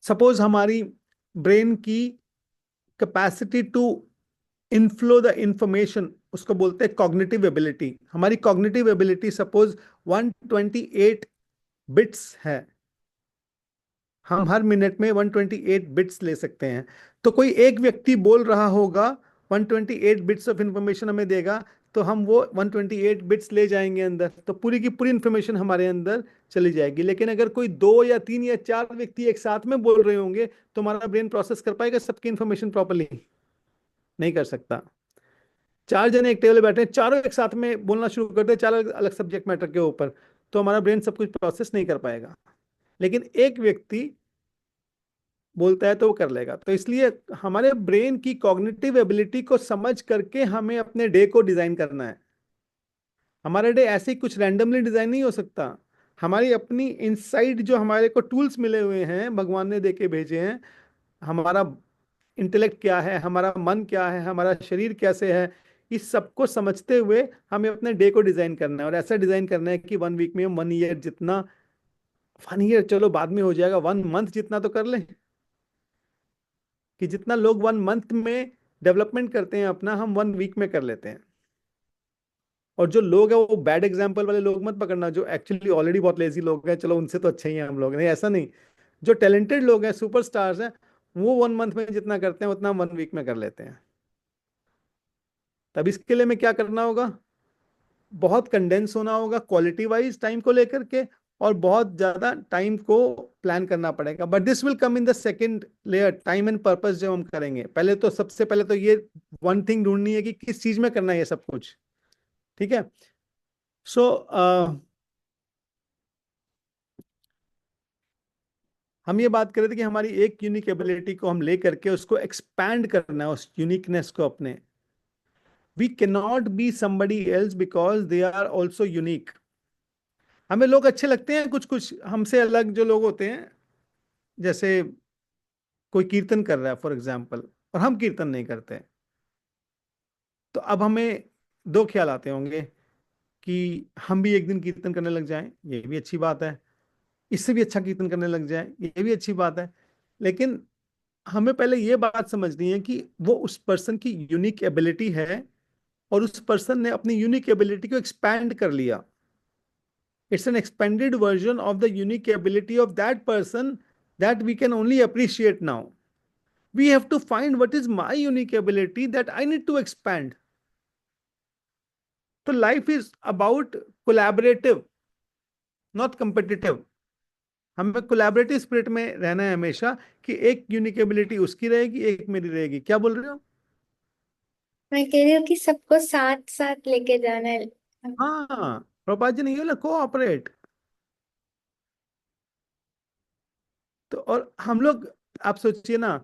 सपोज हमारी ब्रेन की capacity to inflow the information, उसको बोलते हैं कॉग्निटिव एबिलिटी। हमारी कॉग्निटिव एबिलिटी सपोज 128 बिट्स है, हम हर मिनट में 128 बिट्स ले सकते हैं। तो कोई एक व्यक्ति बोल रहा होगा, 128 बिट्स ऑफ इंफॉर्मेशन हमें देगा, तो हम वो 128 बिट्स ले जाएंगे अंदर, तो पूरी की पूरी इंफॉर्मेशन हमारे अंदर चली जाएगी। लेकिन अगर कोई 2 या 3 या 4 व्यक्ति एक साथ में बोल रहे होंगे तो हमारा ब्रेन प्रोसेस कर पाएगा सबकी इंफॉर्मेशन प्रॉपरली? नहीं कर सकता। 4 जने एक टेबल पे बैठे हैं, चारों एक साथ में बोलना शुरू करते हैं 4 अलग सब्जेक्ट मैटर के ऊपर, तो हमारा ब्रेन सब कुछ प्रोसेस नहीं कर पाएगा। लेकिन एक व्यक्ति बोलता है तो वो कर लेगा। तो इसलिए हमारे ब्रेन की कॉग्निटिव एबिलिटी को समझ करके हमें अपने डे को डिजाइन करना है। हमारा डे ऐसे ही कुछ रैंडमली डिजाइन नहीं हो सकता। हमारी अपनी इनसाइड जो हमारे को टूल्स मिले हुए हैं, भगवान ने देके भेजे हैं, हमारा इंटेलेक्ट क्या है, हमारा मन क्या है, हमारा शरीर कैसे है, इस सबको समझते हुए हमें अपने डे को डिजाइन करना है। और ऐसा डिजाइन करना है कि 1 वीक में 1 ईयर जितना, 1 ईयर चलो बाद में हो जाएगा, 1 मंथ जितना तो कर लें, कि जितना लोग 1 मंथ में डेवलपमेंट करते हैं अपना, हम 1 वीक में कर लेते हैं। और जो लोग हैं वो बैड एग्जाम्पल वाले लोग मत पकड़ना, जो एक्चुअली ऑलरेडी बहुत लेजी लोग हैं, चलो उनसे तो अच्छे ही हैं हम लोग, नहीं ऐसा नहीं। जो टैलेंटेड लोग हैं, सुपरस्टार्स हैं, वो 1 मंथ में जितना करते हैं उतना 1 वीक में कर लेते हैं। तब इसके लिए में क्या करना होगा, बहुत कंडेंस होना होगा क्वालिटी वाइज टाइम को लेकर के, और बहुत ज्यादा टाइम को प्लान करना पड़ेगा। But this will come in the second layer, time and purpose जो हम करेंगे। पहले तो सबसे पहले तो ये वन थिंग ढूंढनी है कि किस चीज में करना है ये सब कुछ, ठीक है। सो हम ये बात कर रहे थे कि हमारी एक यूनिक एबिलिटी को हम ले करके उसको एक्सपैंड करना है, उस यूनिकनेस को अपने। We can not be somebody else because they are also unique. हमें लोग अच्छे लगते हैं कुछ कुछ हमसे अलग जो लोग होते हैं, जैसे कोई कीर्तन कर रहा है फॉर एग्जाम्पल, और हम कीर्तन नहीं करते, तो अब हमें 2 ख्याल आते होंगे कि हम भी एक दिन कीर्तन करने लग जाएं, ये भी अच्छी बात है, इससे भी अच्छा कीर्तन करने लग जाएं, ये भी अच्छी बात है। लेकिन हमें पहले ये बात समझनी है कि वो उस पर्सन की यूनिक एबिलिटी है, और उस पर्सन ने अपनी यूनिक एबिलिटी को एक्सपैंड कर लिया। It's an expanded version of the unique ability of that person that we can only appreciate now. We have to find what is my unique ability that I need to expand. So life is about collaborative, not competitive. हमें कोलैबोरेटिव स्पिरिट में रहना है हमेशा, कि एक यूनिक एबिलिटी उसकी रहेगी, एक मेरी रहेगी। क्या बोल रहे हो? मैं कह रही हूँ कि सबको साथ साथ लेके जाना है। हाँ, प्रभुपाद जी नहीं बोला कोऑपरेट। तो और हम लोग, आप सोचिए ना,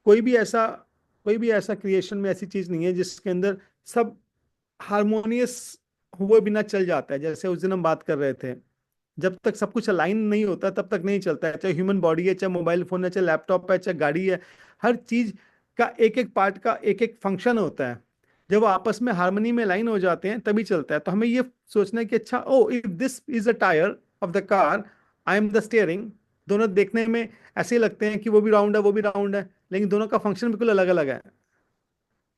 कोई भी ऐसा कोई भी ऐसा क्रिएशन में ऐसी चीज नहीं है जिसके अंदर सब हारमोनियस हुए बिना चल जाता है। जैसे उस दिन हम बात कर रहे थे, जब तक सब कुछ अलाइन नहीं होता तब तक नहीं चलता है। चाहे ह्यूमन बॉडी है, चाहे मोबाइल फोन है, चाहे लैपटॉप है, चाहे गाड़ी है, हर चीज का एक एक पार्ट का एक एक फंक्शन होता है। जब वो आपस में हार्मनी में लाइन हो जाते हैं तभी चलता है। तो हमें ये सोचना है कि अच्छा, oh if this is a tyre of the car, I am the steering. दोनों देखने में ऐसे ही लगते हैं कि वो भी राउंड है वो भी राउंड है, लेकिन दोनों का फंक्शन बिल्कुल अलग अलग है।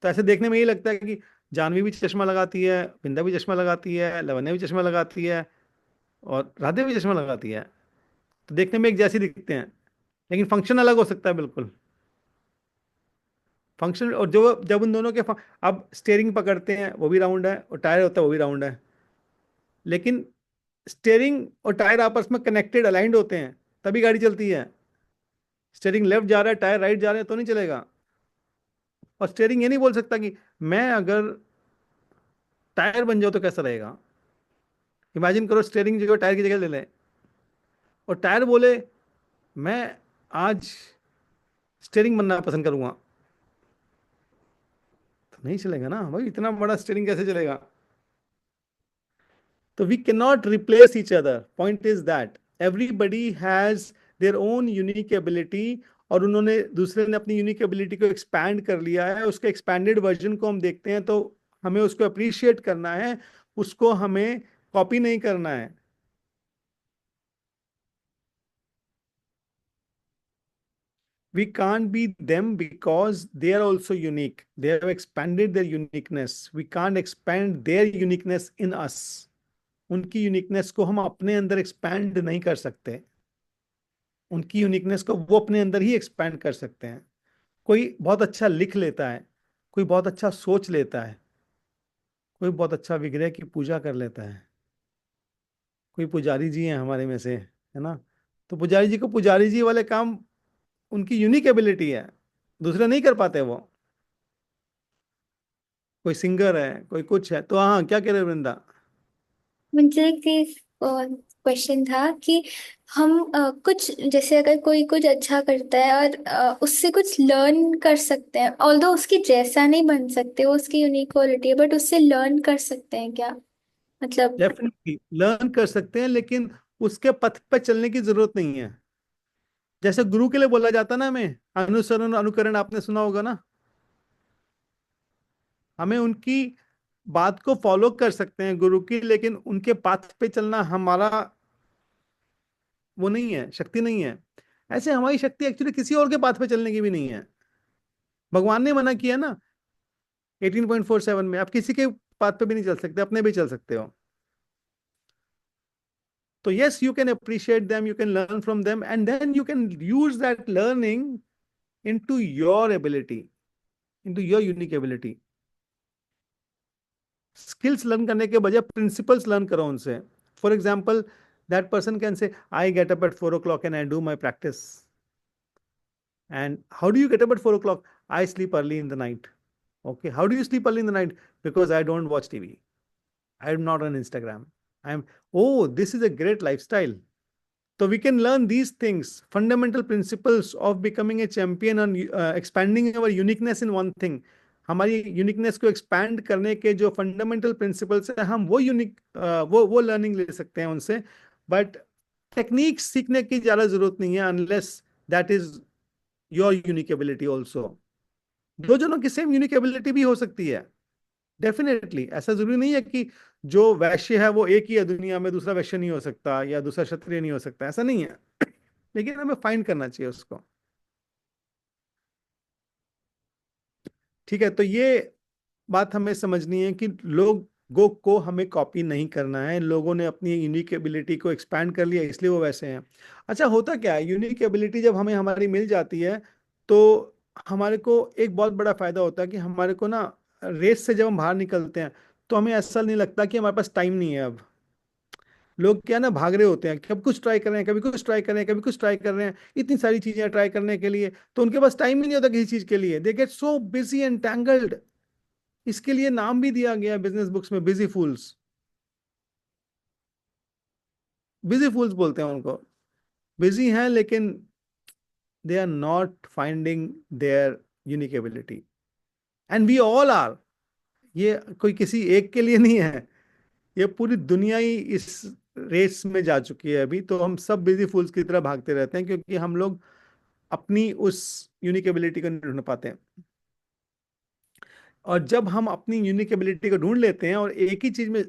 तो ऐसे देखने में यही लगता है कि जानवी भी चश्मा लगाती है, बिंदा भी चश्मा लगाती है, लवन्या भी चश्मा लगाती है, और राधे भी चश्मा लगाती है। तो देखने में एक जैसे दिखते हैं, लेकिन फंक्शन अलग हो सकता है बिल्कुल। फंक्शन, और जो जब उन दोनों के अब स्टेयरिंग पकड़ते हैं वो भी राउंड है, और टायर होता है वो भी राउंड है, लेकिन स्टेयरिंग और टायर आपस में कनेक्टेड अलाइंड होते हैं तभी गाड़ी चलती है। स्टेयरिंग लेफ्ट जा रहा है, टायर राइट जा रहे हैं, तो नहीं चलेगा। और स्टेयरिंग ये नहीं बोल सकता कि मैं अगर टायर बन जाओ तो कैसा रहेगा। इमेजिन करो स्टेयरिंग जो है टायर की जगह ले लें, और टायर बोले मैं आज स्टेयरिंग बनना पसंद करूंगा, तो नहीं चलेगा ना भाई, इतना बड़ा स्टेयरिंग कैसे चलेगा। तो we can not replace each other. Point is that everybody has their own unique ability, और उन्होंने दूसरे ने अपनी यूनिक एबिलिटी को एक्सपैंड कर लिया है। उसके एक्सपैंडेड वर्जन को हम देखते हैं तो हमें उसको अप्रिशिएट करना है, उसको हमें कॉपी नहीं करना है। We can't be them because they are also unique. They have expanded their uniqueness. We can't expand their uniqueness in us. उनकी यूनिकनेस को हम अपने अंदर एक्सपैंड नहीं कर सकते। उनकी यूनिकनेस को वो अपने अंदर ही एक्सपैंड कर सकते हैं। कोई बहुत अच्छा लिख लेता है, कोई बहुत अच्छा सोच लेता है, कोई बहुत अच्छा विग्रह की पूजा कर लेता है। कोई पुजारी जी हैं हमारे में से, है ना? तो पुजारी जी को पुजारी जी वाले काम, उनकी यूनिक एबिलिटी है, दूसरे नहीं कर पाते वो। कोई सिंगर है, कोई कुछ है। तो हाँ, क्या कह रहे हो वृंदा? मुझे एक क्वेश्चन था कि हम कुछ जैसे अगर कोई कुछ अच्छा करता है और उससे कुछ लर्न कर सकते हैं, ऑल्दो उसकी जैसा नहीं बन सकते, वो उसकी यूनिक क्वालिटी है, बट उससे लर्न कर सकते हैं क्या? मतलब डेफिनेटली लर्न कर सकते हैं, लेकिन उसके पथ पे चलने की जरूरत नहीं है। जैसे गुरु के लिए बोला जाता ना, हमें अनुसरण अनुकरण, आपने सुना होगा ना। हमें उनकी बात को फॉलो कर सकते हैं गुरु की, लेकिन उनके पाथ पे चलना हमारा वो नहीं है, शक्ति नहीं है। ऐसे हमारी शक्ति एक्चुअली किसी और के पाथ पे चलने की भी नहीं है। भगवान ने मना किया ना 18.47 में, आप किसी के पाथ पे भी नहीं चल सकते, अपने भी चल सकते हो। तो yes, you can appreciate them, you can learn from them, and then you can use that learning into your ability, into your unique ability. Skills learn करने के बजाय प्रिंसिपल्स लर्न करो उनसे। For example, that person can say I get up at 4 o'clock and I do my practice. And how do you get up at 4 o'clock? I sleep early in the night. Okay, how do you sleep early in the night? Because I don't watch TV. I'm not on Instagram. I'm, oh, this is a great lifestyle. So we can learn these things, fundamental principles of becoming a champion and expanding our uniqueness in one thing. हमारी यूनिकनेस को एक्सपैंड करने के जो फंडामेंटल प्रिंसिपल्स हैं, हम वो यूनिक वो लर्निंग ले सकते हैं उनसे। बट टेक्निक सीखने की ज़्यादा जरूरत नहीं है, unless that is your unique ability also. दो जनों की सेम यूनिक एबिलिटी भी हो सकती है, डेफिनेटली। ऐसा जरूरी नहीं है कि जो वैश्य है वो एक ही है दुनिया में, दूसरा वैश्य नहीं हो सकता या दूसरा क्षत्रिय नहीं हो सकता, ऐसा नहीं है। लेकिन हमें फाइंड करना चाहिए उसको। ठीक है, तो ये बात हमें समझनी है कि लोगों को हमें कॉपी नहीं करना है। लोगों ने अपनी यूनिक एबिलिटी को एक्सपैंड कर लिया, इसलिए वो वैसे हैं। अच्छा, होता क्या है, यूनिक एबिलिटी जब हमें हमारी मिल जाती है तो हमारे को एक बहुत बड़ा फायदा होता है कि हमारे को ना, रेस से जब हम बाहर निकलते हैं तो हमें ऐसा नहीं लगता कि हमारे पास टाइम नहीं है अब। लोग क्या ना भाग रहे होते हैं, कभी कुछ ट्राई कर रहे हैं, कभी कुछ ट्राई कर रहे हैं, कभी कुछ ट्राई कर रहे हैं, इतनी सारी चीजें ट्राई करने के लिए, तो उनके पास टाइम ही नहीं होता किसी चीज के लिए। They get so busy and tangled. इसके लिए नाम भी दिया गया बिजनेस बुक्स में, बिजी फूल्स। बिजी फूल्स बोलते हैं उनको। बिजी हैं लेकिन they are not finding their unique ability, and we all are. ये कोई किसी एक के लिए नहीं है, ये पूरी दुनिया ही इस रेस में जा चुकी है अभी। तो हम सब बिजी फूल्स की तरह भागते रहते हैं, क्योंकि हम लोग अपनी उस यूनिक एबिलिटी को नहीं ढूंढ पाते हैं। और जब हम अपनी यूनिक एबिलिटी को ढूंढ लेते हैं और एक ही चीज में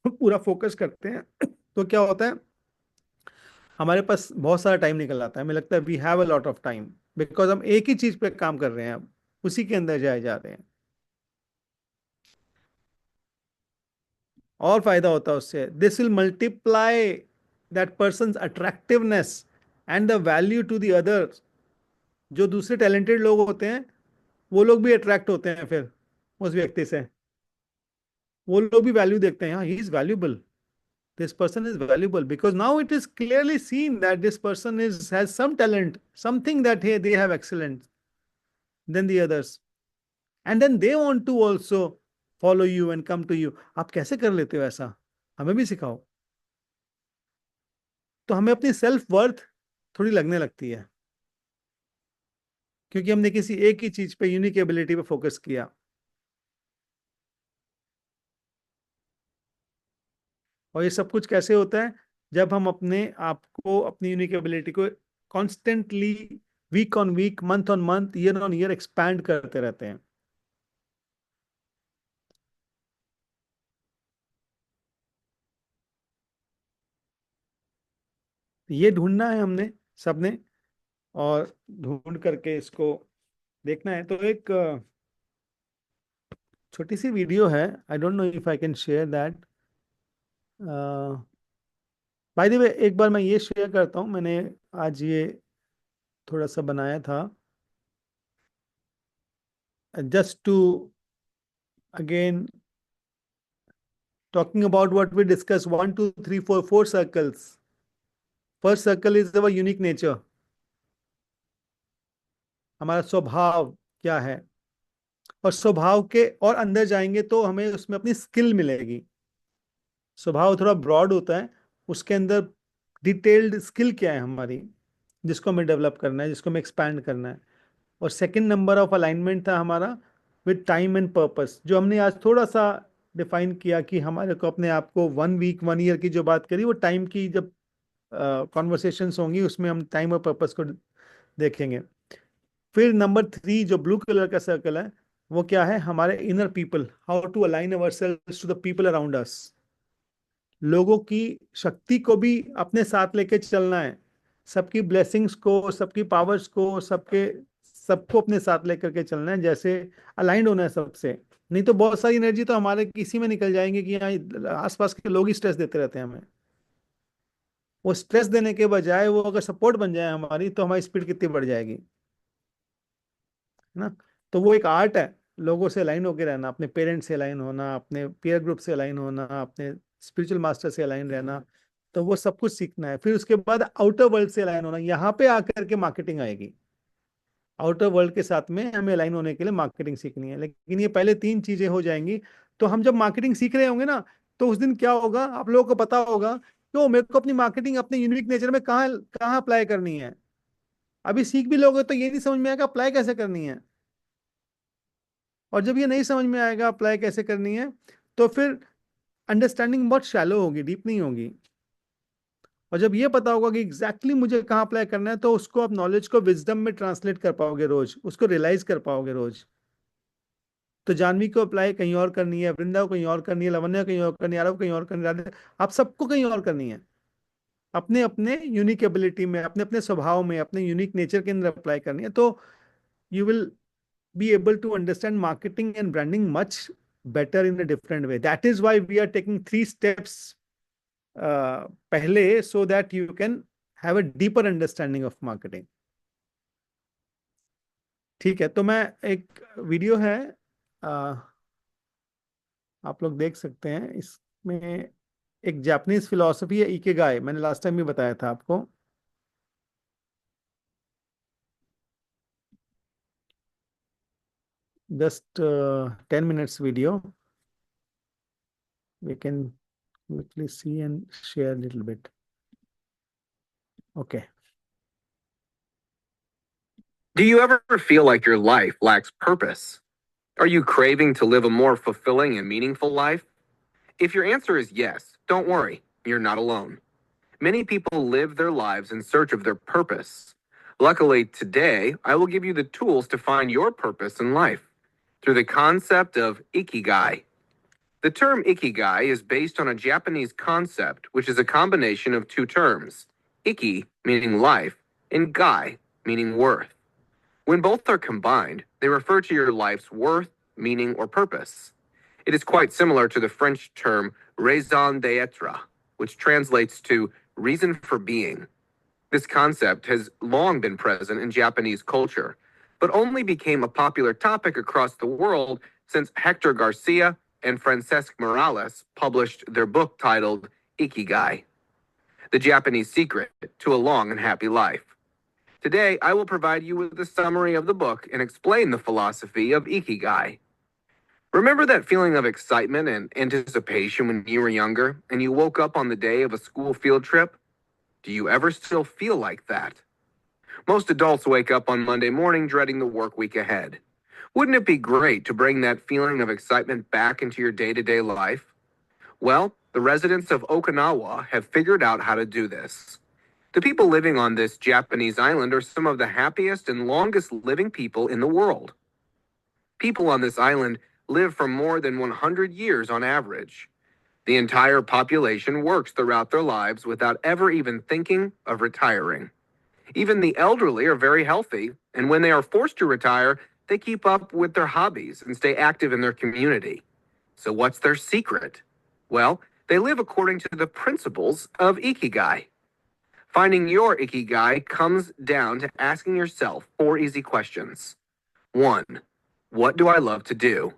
पूरा फोकस करते हैं, तो क्या होता है, हमारे पास बहुत सारा टाइम निकल आता है। हमें लगता है we have a lot of time, because हम एक ही चीज पे काम कर रहे हैं, अब उसी के अंदर जाए जा रहे हैं। और फायदा होता है उससे, this will multiply that person attractiveness and the value to the others. जो दूसरे टैलेंटेड लोग होते हैं, वो लोग भी अट्रैक्ट होते हैं फिर उस व्यक्ति से। वो लोग भी वैल्यू देखते हैं, हाँ he is valuable, this person is valuable, because now it is clearly seen that this person is has some talent, something that they have excellent than the others, and then they want to also follow you and come to you. आप कैसे कर लेते हो ऐसा, हमें भी सिखाओ। तो हमें अपनी सेल्फ वर्थ थोड़ी लगने लगती है, क्योंकि हमने किसी एक ही चीज पे, यूनिक एबिलिटी पे फोकस किया। और ये सब कुछ कैसे होता है, जब हम अपने आप को, अपनी यूनिक एबिलिटी को constantly, week on week, month on month, year on year expand करते रहते हैं। ये ढूंढना है हमने सबने, और ढूंढ करके इसको देखना है। तो एक छोटी सी वीडियो है, I don't know if I can share that. By the way, एक बार मैं ये शेयर करता हूँ, मैंने आज ये थोड़ा सा बनाया था, just to again talking about what we discussed, 1 2 3 4, 4 circles. First circle is our unique nature, हमारा स्वभाव क्या है। और स्वभाव के और अंदर जाएंगे तो हमें उसमें अपनी स्किल मिलेगी। स्वभाव थोड़ा ब्रॉड होता है, उसके अंदर डिटेल्ड स्किल क्या है हमारी, जिसको हमें डेवलप करना है, जिसको हमें एक्सपैंड करना है। और सेकंड नंबर ऑफ अलाइनमेंट था हमारा विद टाइम एंड पर्पस, जो हमने आज थोड़ा सा डिफाइन किया कि हमारे को अपने आप को 1 वीक 1 ईयर की जो बात करी, वो टाइम की जब कॉन्वर्सेशंस होंगी उसमें हम टाइम और पर्पस को देखेंगे। फिर नंबर 3 जो ब्लू कलर का सर्कल है, वो क्या है, हमारे inner people, how to align ourselves to the people around us. लोगों की शक्ति को भी अपने साथ लेके चलना है, सबकी ब्लेसिंग्स को, सबकी पावर्स को, सबको अपने साथ लेकर के चलना है, जैसे अलाइंड होना है सबसे। नहीं तो बहुत सारी एनर्जी तो हमारे किसी में निकल जाएंगे कि यहाँ आसपास के लोग ही स्ट्रेस देते रहते हैं हमें। वो स्ट्रेस देने के बजाय वो अगर सपोर्ट बन जाए हमारी, तो हमारी स्पीड कितनी बढ़ जाएगी, है ना। तो वो एक आर्ट है, लोगों से अलाइन होकर रहना, अपने पेरेंट्स से अलाइन होना, अपने पीयर ग्रुप से अलाइन होना, अपने स्पिरिचुअल मास्टर से अलाइन रहना। तो वो सब कुछ सीखना है। फिर उसके बाद आउटर वर्ल्ड से अलाइन होना, यहाँ पे आकर के मार्केटिंग आएगी। आउटर वर्ल्ड के साथ में हमें अलाइन होने के लिए मार्केटिंग सीखनी है, लेकिन ये पहले 3 चीजें हो जाएंगी। तो हम जब मार्केटिंग सीख रहे होंगे ना, तो उस दिन क्या होगा, आप लोगों को पता होगा तो मेरे को अपनी मार्केटिंग अपने यूनिक नेचर में कहाँ कहाँ अप्लाई करनी है। अभी सीख भी लोगे तो ये नहीं समझ में आएगा अप्लाई कैसे करनी है। और जब ये नहीं समझ में आएगा अप्लाई कैसे करनी है, तो फिर अंडरस्टैंडिंग बहुत शैलो होगी, डीप नहीं होगी। और जब ये पता होगा कि एग्जैक्टली मुझे कहाँ अप्लाई करना है, तो उसको आप नॉलेज को विजडम में ट्रांसलेट कर पाओगे रोज, उसको रियलाइज कर पाओगे रोज। तो जानवी को अप्लाई कहीं और करनी है, वृंदा को कहीं और करनी है, लवन्या कहीं और करनी है, आरव कहीं और करनी है, आप सबको कहीं और करनी है। अपने अपने यूनिक एबिलिटी में, अपने अपने स्वभाव में, अपने यूनिक नेचर के अंदर अप्लाई करनी है। तो you will be able to understand marketing and branding much better in a different way. That is why we are taking 3 steps पहले, so that you can have a deeper understanding of marketing. ठीक है, तो मैं एक वीडियो है, आप लोग देख सकते हैं इसमें। एक जापानीज फिलोसफी है इकिगाई, मैंने लास्ट टाइम भी बताया था आपको. Just 10 minutes video. We can quickly see and share a little bit. Okay. Do you ever feel like your life lacks purpose? Are you craving to live a more fulfilling and meaningful life? If your answer is yes, don't worry, you're not alone. Many people live their lives in search of their purpose. Luckily, today, I will give you the tools to find your purpose in life through the concept of ikigai. The term ikigai is based on a Japanese concept, which is a combination of two terms, iki, meaning life, and gai, meaning worth. When both are combined, they refer to your life's worth, meaning, or purpose. It is quite similar to the French term raison d'être, which translates to reason for being. This concept has long been present in Japanese culture, but only became a popular topic across the world since Hector Garcia and Francesc Morales published their book titled Ikigai, The Japanese Secret to a Long and Happy Life. Today, I will provide you with a summary of the book and explain the philosophy of Ikigai. Remember that feeling of excitement and anticipation when you were younger and you woke up on the day of a school field trip? Do you ever still feel like that? Most adults wake up on Monday morning dreading the work week ahead. Wouldn't it be great to bring that feeling of excitement back into your day-to-day life? Well, the residents of Okinawa have figured out how to do this. The people living on this Japanese island are some of the happiest and longest living people in the world. People on this island live for more than 100 years on average. The entire population works throughout their lives without ever even thinking of retiring. Even the elderly are very healthy, and when they are forced to retire, they keep up with their hobbies and stay active in their community. So what's their secret? Well, they live according to the principles of Ikigai. Finding your Ikigai comes down to asking yourself 4 easy questions. 1. What do I love to do?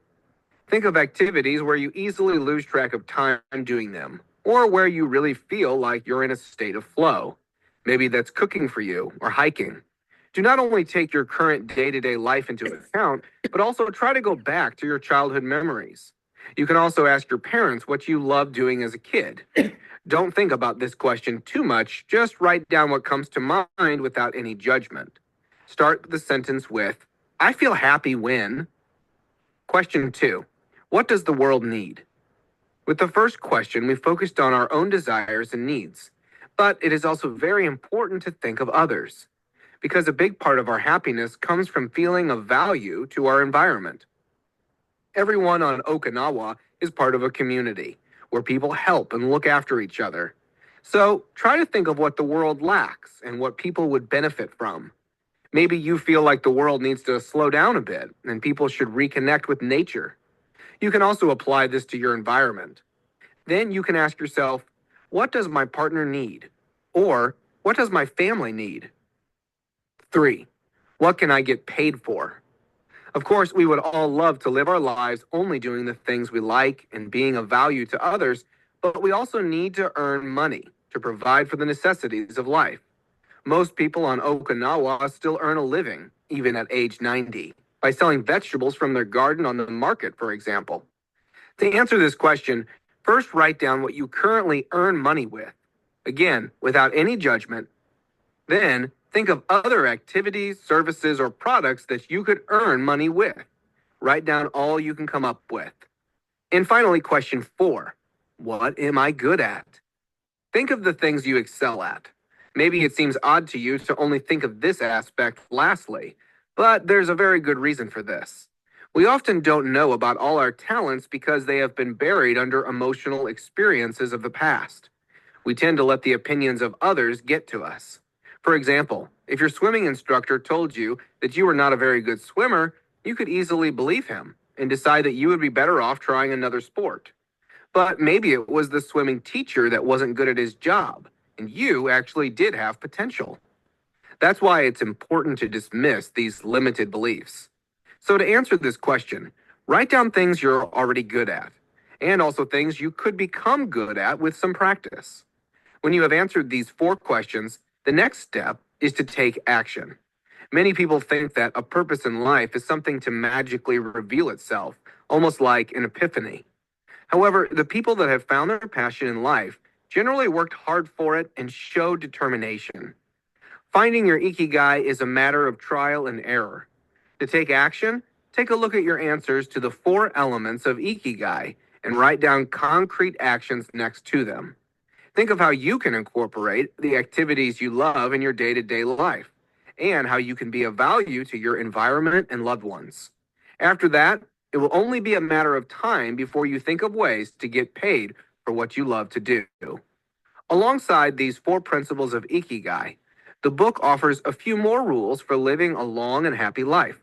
Think of activities where you easily lose track of time doing them, or where you really feel like you're in a state of flow. Maybe that's cooking for you or hiking. Do not only take your current day-to-day life into account, but also try to go back to your childhood memories. You can also ask your parents what you loved doing as a kid. Don't think about this question too much, just write down what comes to mind without any judgment. Start the sentence with, I feel happy when. Question 2. What does the world need? With the first question, we focused on our own desires and needs, but it is also very important to think of others, because a big part of our happiness comes from feeling of value to our environment. Everyone on Okinawa is part of a community where people help and look after each other. So try to think of what the world lacks and what people would benefit from. Maybe you feel like the world needs to slow down a bit and people should reconnect with nature. You can also apply this to your environment. Then you can ask yourself, what does my partner need? Or what does my family need? 3. What can I get paid for? Of course, we would all love to live our lives only doing the things we like and being of value to others, but we also need to earn money to provide for the necessities of life. Most people on Okinawa still earn a living, even at age 90, by selling vegetables from their garden on the market, for example. To answer this question, first write down what you currently earn money with. Again, without any judgment. Then, think of other activities, services, or products that you could earn money with. Write down all you can come up with. And finally, question 4. What am I good at? Think of the things you excel at. Maybe it seems odd to you to only think of this aspect lastly, but there's a very good reason for this. We often don't know about all our talents because they have been buried under emotional experiences of the past. We tend to let the opinions of others get to us. For example, if your swimming instructor told you that you were not a very good swimmer, you could easily believe him and decide that you would be better off trying another sport. But maybe it was the swimming teacher that wasn't good at his job, and you actually did have potential. That's why it's important to dismiss these limited beliefs. So to answer this question, write down things you're already good at. and also things you could become good at with some practice. When you have answered these 4 questions, the next step is to take action. Many people think that a purpose in life is something to magically reveal itself, almost like an epiphany. However, the people that have found their passion in life generally worked hard for it and showed determination. Finding your ikigai is a matter of trial and error. To take action, take a look at your answers to the 4 elements of ikigai and write down concrete actions next to them. Think of how you can incorporate the activities you love in your day-to-day life and how you can be of value to your environment and loved ones. After that, it will only be a matter of time before you think of ways to get paid for what you love to do. Alongside these 4 principles of ikigai, the book offers a few more rules for living a long and happy life.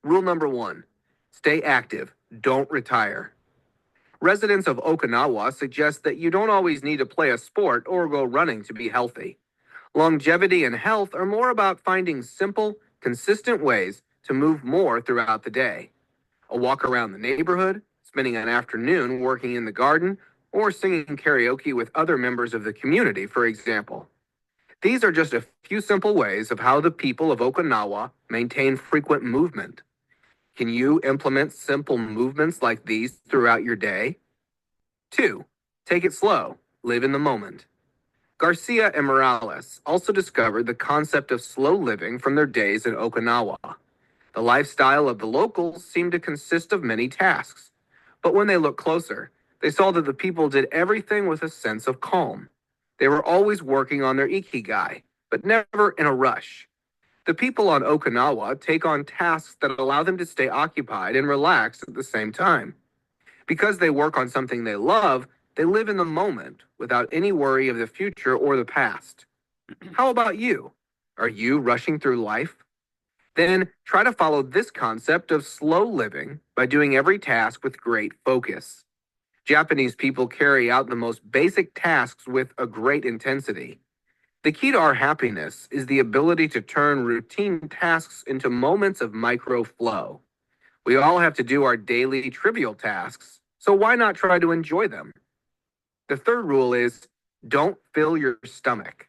Rule number 1, stay active, don't retire. Residents of Okinawa suggest that you don't always need to play a sport or go running to be healthy. Longevity and health are more about finding simple, consistent ways to move more throughout the day. A walk around the neighborhood, spending an afternoon working in the garden, or singing karaoke with other members of the community, for example. These are just a few simple ways of how the people of Okinawa maintain frequent movement. Can you implement simple movements like these throughout your day? 2, take it slow, live in the moment. Garcia and Morales also discovered the concept of slow living from their days in Okinawa. The lifestyle of the locals seemed to consist of many tasks, but when they looked closer, they saw that the people did everything with a sense of calm. They were always working on their ikigai, but never in a rush. The people on Okinawa take on tasks that allow them to stay occupied and relaxed at the same time. Because they work on something they love, they live in the moment without any worry of the future or the past. How about you? Are you rushing through life? Then try to follow this concept of slow living by doing every task with great focus. Japanese people carry out the most basic tasks with a great intensity. The key to our happiness is the ability to turn routine tasks into moments of micro flow. We all have to do our daily trivial tasks, so why not try to enjoy them? The third rule is, don't fill your stomach.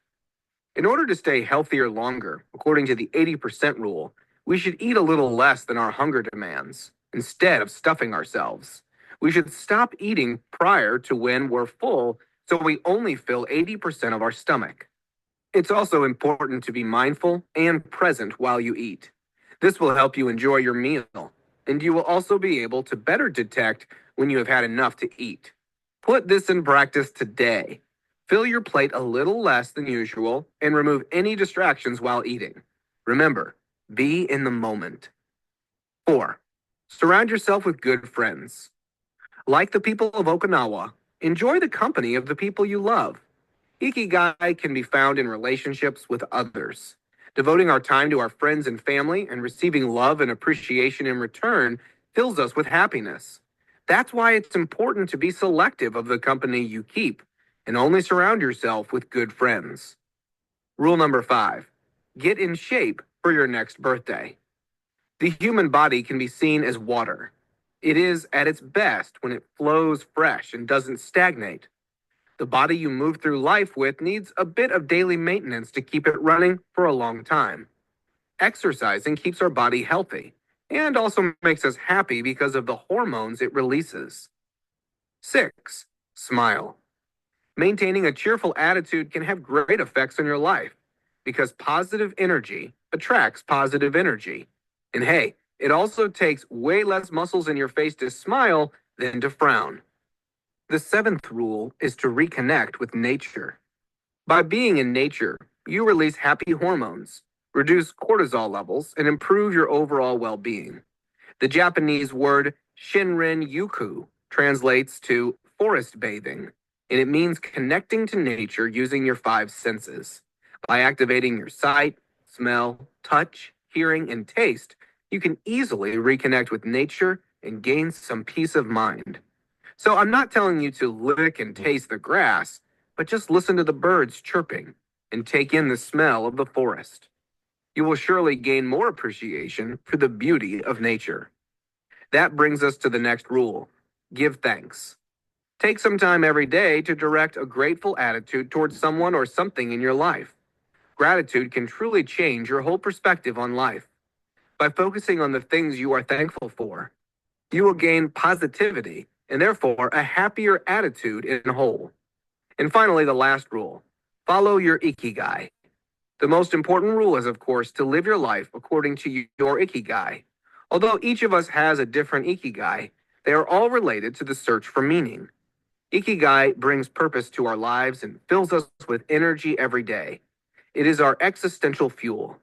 In order to stay healthier longer, according to the 80% rule, we should eat a little less than our hunger demands, instead of stuffing ourselves. We should stop eating prior to when we're full, so we only fill 80% of our stomach. It's also important to be mindful and present while you eat. This will help you enjoy your meal, and you will also be able to better detect when you have had enough to eat. Put this in practice today. Fill your plate a little less than usual and remove any distractions while eating. Remember, be in the moment. 4, surround yourself with good friends. Like the people of Okinawa, enjoy the company of the people you love. Ikigai can be found in relationships with others. Devoting our time to our friends and family and receiving love and appreciation in return fills us with happiness. That's why it's important to be selective of the company you keep and only surround yourself with good friends. Rule number 5, get in shape for your next birthday. The human body can be seen as water. It is at its best when it flows fresh and doesn't stagnate. The body you move through life with needs a bit of daily maintenance to keep it running for a long time. Exercising keeps our body healthy and also makes us happy because of the hormones it releases. 6, smile. Maintaining a cheerful attitude can have great effects on your life because positive energy attracts positive energy. And hey, it also takes way less muscles in your face to smile than to frown. The 7th rule is to reconnect with nature. By being in nature, you release happy hormones, reduce cortisol levels, and improve your overall well-being. The Japanese word Shinrin-yoku translates to forest bathing, and it means connecting to nature using your 5 senses. By activating your sight, smell, touch, hearing, and taste, you can easily reconnect with nature and gain some peace of mind. So I'm not telling you to lick and taste the grass, but just listen to the birds chirping and take in the smell of the forest. You will surely gain more appreciation for the beauty of nature. That brings us to the next rule. Give thanks. Take some time every day to direct a grateful attitude towards someone or something in your life. Gratitude can truly change your whole perspective on life. By focusing on the things you are thankful for, you will gain positivity and therefore a happier attitude in whole. And finally, the last rule: follow your ikigai. The most important rule is, of course, to live your life according to your ikigai. Although each of us has a different ikigai, they are all related to the search for meaning. Ikigai brings purpose to our lives and fills us with energy every day. It is our existential fuel.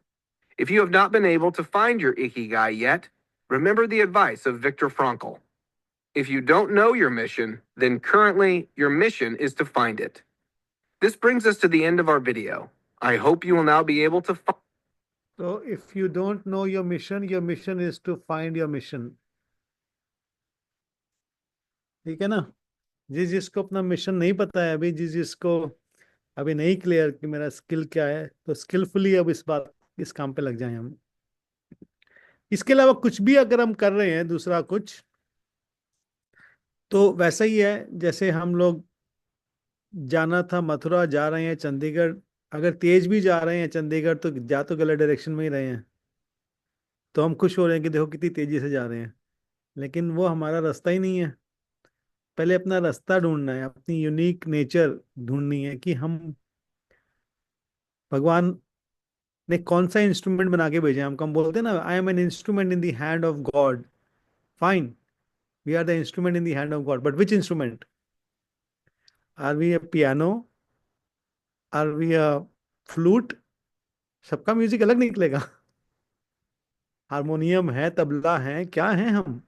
If you have not been able to find your ikigai yet, remember the advice of Viktor Frankl. If you don't know your mission, then currently your mission is to find it. This brings us to the end of our video. I hope you will now be able to find. So if you don't know your mission is to find your mission. ठीक है ना? जिसको अपना मिशन नहीं पता है अभी, जिसको अभी नहीं क्लियर कि मेरा स्किल क्या है, तो स्किलफुली अब इस काम पे लग जाएं हम। इसके अलावा कुछ भी अगर हम कर रहे हैं दूसरा कुछ, तो वैसा ही है जैसे हम लोग जाना था मथुरा, जा रहे हैं चंडीगढ़। अगर तेज भी जा रहे हैं चंडीगढ़ तो जा तो गलत डायरेक्शन में ही रहे हैं, तो हम खुश हो रहे हैं कि देखो कितनी तेजी से जा रहे हैं, लेकिन वो हमारा रास्ता ही नहीं है। पहले अपना रास्ता ढूंढना है, अपनी यूनिक नेचर ढूंढनी है कि हम, भगवान ने कौन सा इंस्ट्रूमेंट बना के भेजा है हमको। हम बोलते हैं ना, I am an instrument in the hand of God. Fine, we are the instrument in the hand of God, but which instrument? Are we a piano? Are we a flute? सबका म्यूजिक अलग निकलेगा। हारमोनियम है, तबला है, क्या है हम?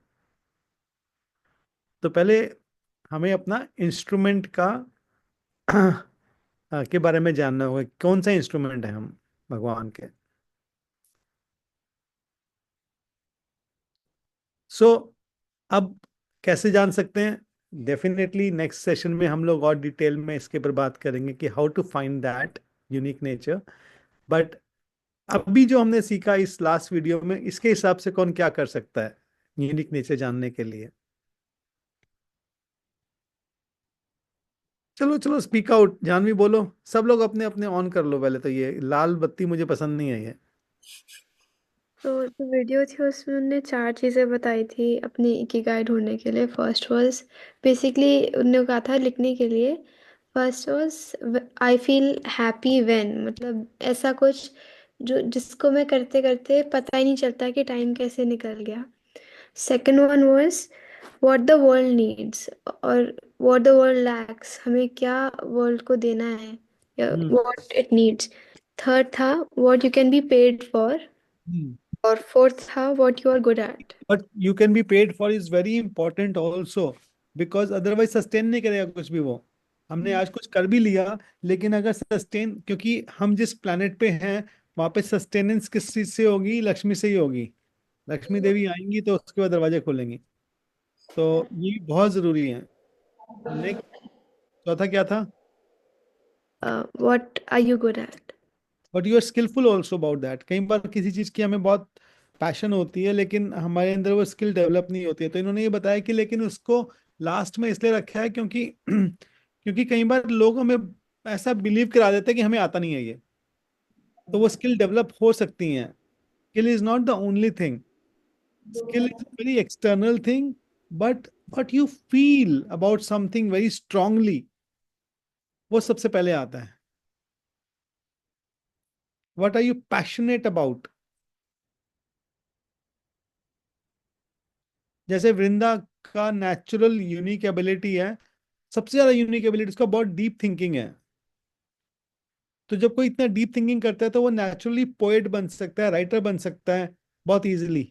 तो पहले हमें अपना इंस्ट्रूमेंट का के बारे में जानना होगा, कौन सा इंस्ट्रूमेंट है हम भगवान के। सो अब कैसे जान सकते हैं? डेफिनेटली नेक्स्ट सेशन में हम लोग और डिटेल में इसके ऊपर बात करेंगे कि how to find that unique nature. But अभी जो हमने सीखा इस लास्ट वीडियो में, इसके हिसाब से कौन क्या कर सकता है यूनिक नेचर जानने के लिए? चलो चलो, स्पीक आउट, जानवी बोलो। सब लोग अपने अपने ऑन कर लो पहले तो, ये लाल बत्ती मुझे पसंद नहीं है ये। तो जो वीडियो थी उसमें उन्होंने 4 चीज़ें बताई थी अपनी इकिगाई ढूंढने के लिए। फर्स्ट वाज बेसिकली उन्होंने कहा था लिखने के लिए, first was I feel happy when, मतलब ऐसा कुछ जो जिसको मैं करते करते पता ही नहीं चलता कि टाइम कैसे निकल गया। Second one was what the world needs, और व्हाट द वर्ल्ड लैक्स, हमें क्या वर्ल्ड को देना है या व्हाट इट नीड्स। थर्ड था what you can be paid for, और फोर्थ था what you are good at. But you can be paid for is very important also, because otherwise sustain नहीं करेगा कुछ भी वो। हमने आज कुछ कर भी लिया, लेकिन अगर सस्टेन, क्योंकि हम जिस प्लेनेट पे हैं वहां पे सस्टेनेंस किस चीज से होगी? लक्ष्मी से ही होगी। लक्ष्मी देवी आएंगी तो उसके बाद दरवाजे खोलेंगी, तो ये बहुत जरूरी है। नेक्स्ट, चौथा क्या था? What are you good at. But you are skillful also about that. कई बार किसी चीज की हमें बहुत पैशन होती है, लेकिन हमारे अंदर वो स्किल डेवलप नहीं होती है। तो इन्होंने ये बताया कि लेकिन उसको लास्ट में इसलिए रखा है क्योंकि क्योंकि कई बार लोग हमें ऐसा बिलीव करा देते हैं कि हमें आता नहीं है ये, तो वो स्किल डेवलप हो सकती हैं। Skill is not the only thing, skill is very external thing, but what you feel about something very strongly, वो सबसे पहले आता है। What are you passionate about? जैसे वृंदा का नेचुरल यूनिक एबिलिटी है, सबसे ज्यादा यूनिक एबिलिटी उसका बहुत डीप थिंकिंग है। तो जब कोई इतना डीप थिंकिंग करता है तो वो नेचुरली पोएट बन सकता है, राइटर बन सकता है बहुत इजीली,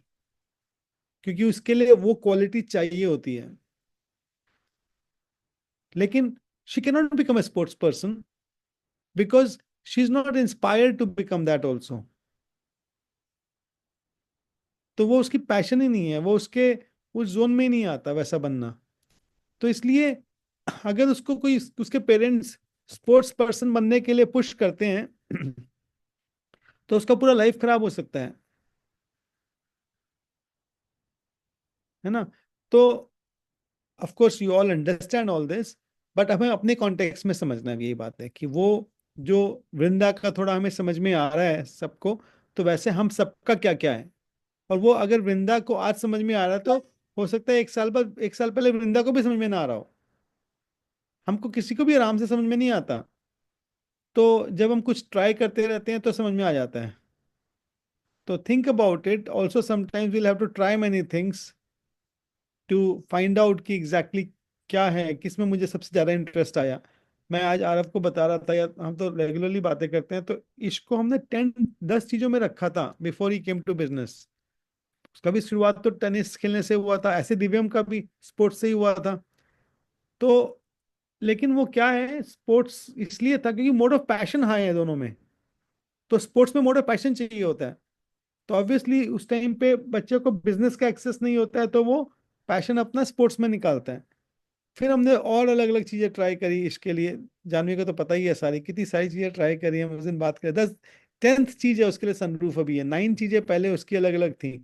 क्योंकि उसके लिए वो क्वालिटी चाहिए होती है। लेकिन she can not become a sports person because she is not inspired to become that also. तो वो उसकी पैशन ही नहीं है, वो उसके उस जोन में ही नहीं आता वैसा बनना। तो इसलिए अगर उसको कोई, उसके पेरेंट्स स्पोर्ट्स पर्सन बनने के लिए पुश करते हैं तो उसका पूरा लाइफ खराब हो सकता है ना? तो of course you all understand all this, but हमें अपने कॉन्टेक्स्ट में समझना है। यही बात है कि वो जो वृंदा का थोड़ा हमें समझ में आ रहा है सबको, तो वैसे हम सबका क्या क्या है। और वो अगर वृंदा को आज समझ में आ रहा है, तो हो सकता है 1 साल बाद, 1 साल पहले वृंदा को भी समझ में ना आ रहा हो। हमको किसी को भी आराम से समझ में नहीं आता, तो जब हम कुछ ट्राई करते रहते हैं तो समझ में आ जाता है। तो think about it also, sometimes we'll have to try many things to find out कि एग्जैक्टली क्या है, किस में मुझे सबसे ज़्यादा इंटरेस्ट आया। मैं आज आरव को बता रहा था, या हम तो रेगुलरली बातें करते हैं, तो इसको हमने 10 चीज़ों में रखा था बिफोर ही केम टू बिजनेस। उसका भी शुरुआत तो टेनिस खेलने से हुआ था, ऐसे दिव्यम का भी स्पोर्ट्स से ही हुआ था। तो लेकिन वो क्या है, स्पोर्ट्स इसलिए था क्योंकि मोड ऑफ पैशन हाई है दोनों में। तो स्पोर्ट्स में मोड ऑफ पैशन चाहिए होता है, तो ऑब्वियसली उस टाइम पे बच्चे को बिजनेस का एक्सेस नहीं होता है, तो वो पैशन अपना स्पोर्ट्स में निकालता है। फिर हमने और अलग अलग चीजें ट्राई करी इसके लिए। जानवी को तो पता ही है सारी, कितनी सारी चीजें ट्राई करी हम उस दिन बात करें। 10th चीज है उसके लिए सनरूफ अभी है, 9 चीजें पहले उसकी अलग अलग थी।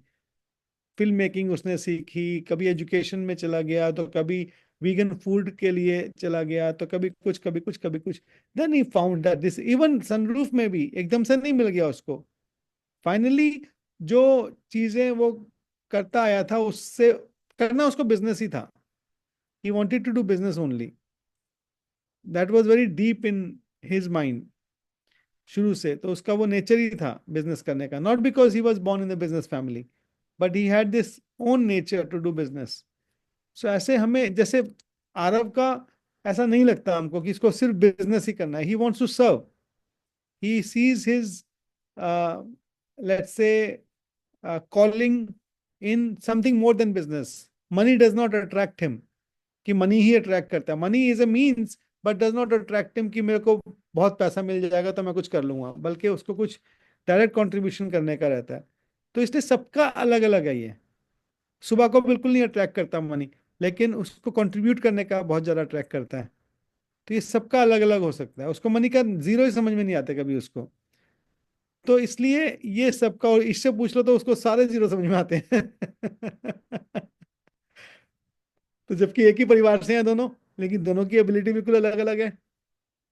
फिल्म मेकिंग उसने सीखी, कभी एजुकेशन में चला गया, तो कभी वीगन फूड के लिए चला गया, तो कभी कुछ कभी कुछ कभी कुछ। देन ही found that this, even sunroof में भी एकदम से नहीं मिल गया उसको। फाइनली जो चीजें वो करता आया था, उससे करना उसको बिजनेस ही था। ही wanted to do business only. That was very deep in his mind शुरू से। तो उसका वो नेचर ही था बिजनेस करने का, not because he was born in the business family, but he had this own nature to do business. So ऐसे हमें, जैसे आरव का ऐसा नहीं लगता हमको कि इसको सिर्फ बिजनेस ही करना है। He wants to serve, he sees his let's say calling in something more than business. Money does not attract him, कि मनी ही अट्रैक्ट करता है। Money is a means but does not attract him, कि मेरे को बहुत पैसा मिल जाएगा तो मैं कुछ कर लूंगा, बल्कि उसको कुछ डायरेक्ट कंट्रीब्यूशन करने का रहता है। तो इसलिए सबका अलग अलग है ये। सुबह को बिल्कुल नहीं अट्रैक्ट करता मनी, लेकिन उसको कंट्रीब्यूट करने का बहुत ज़्यादा अट्रैक्ट करता है। तो ये सबका अलग अलग हो सकता है। उसको मनी का जीरो ही समझ में नहीं आते कभी उसको। तो इसलिए ये सबका, और इससे पूछ लो तो उसको सारे जीरो समझ में आते हैं। तो जबकि एक ही परिवार से हैं दोनों, लेकिन दोनों की एबिलिटी बिल्कुल अलग अलग है,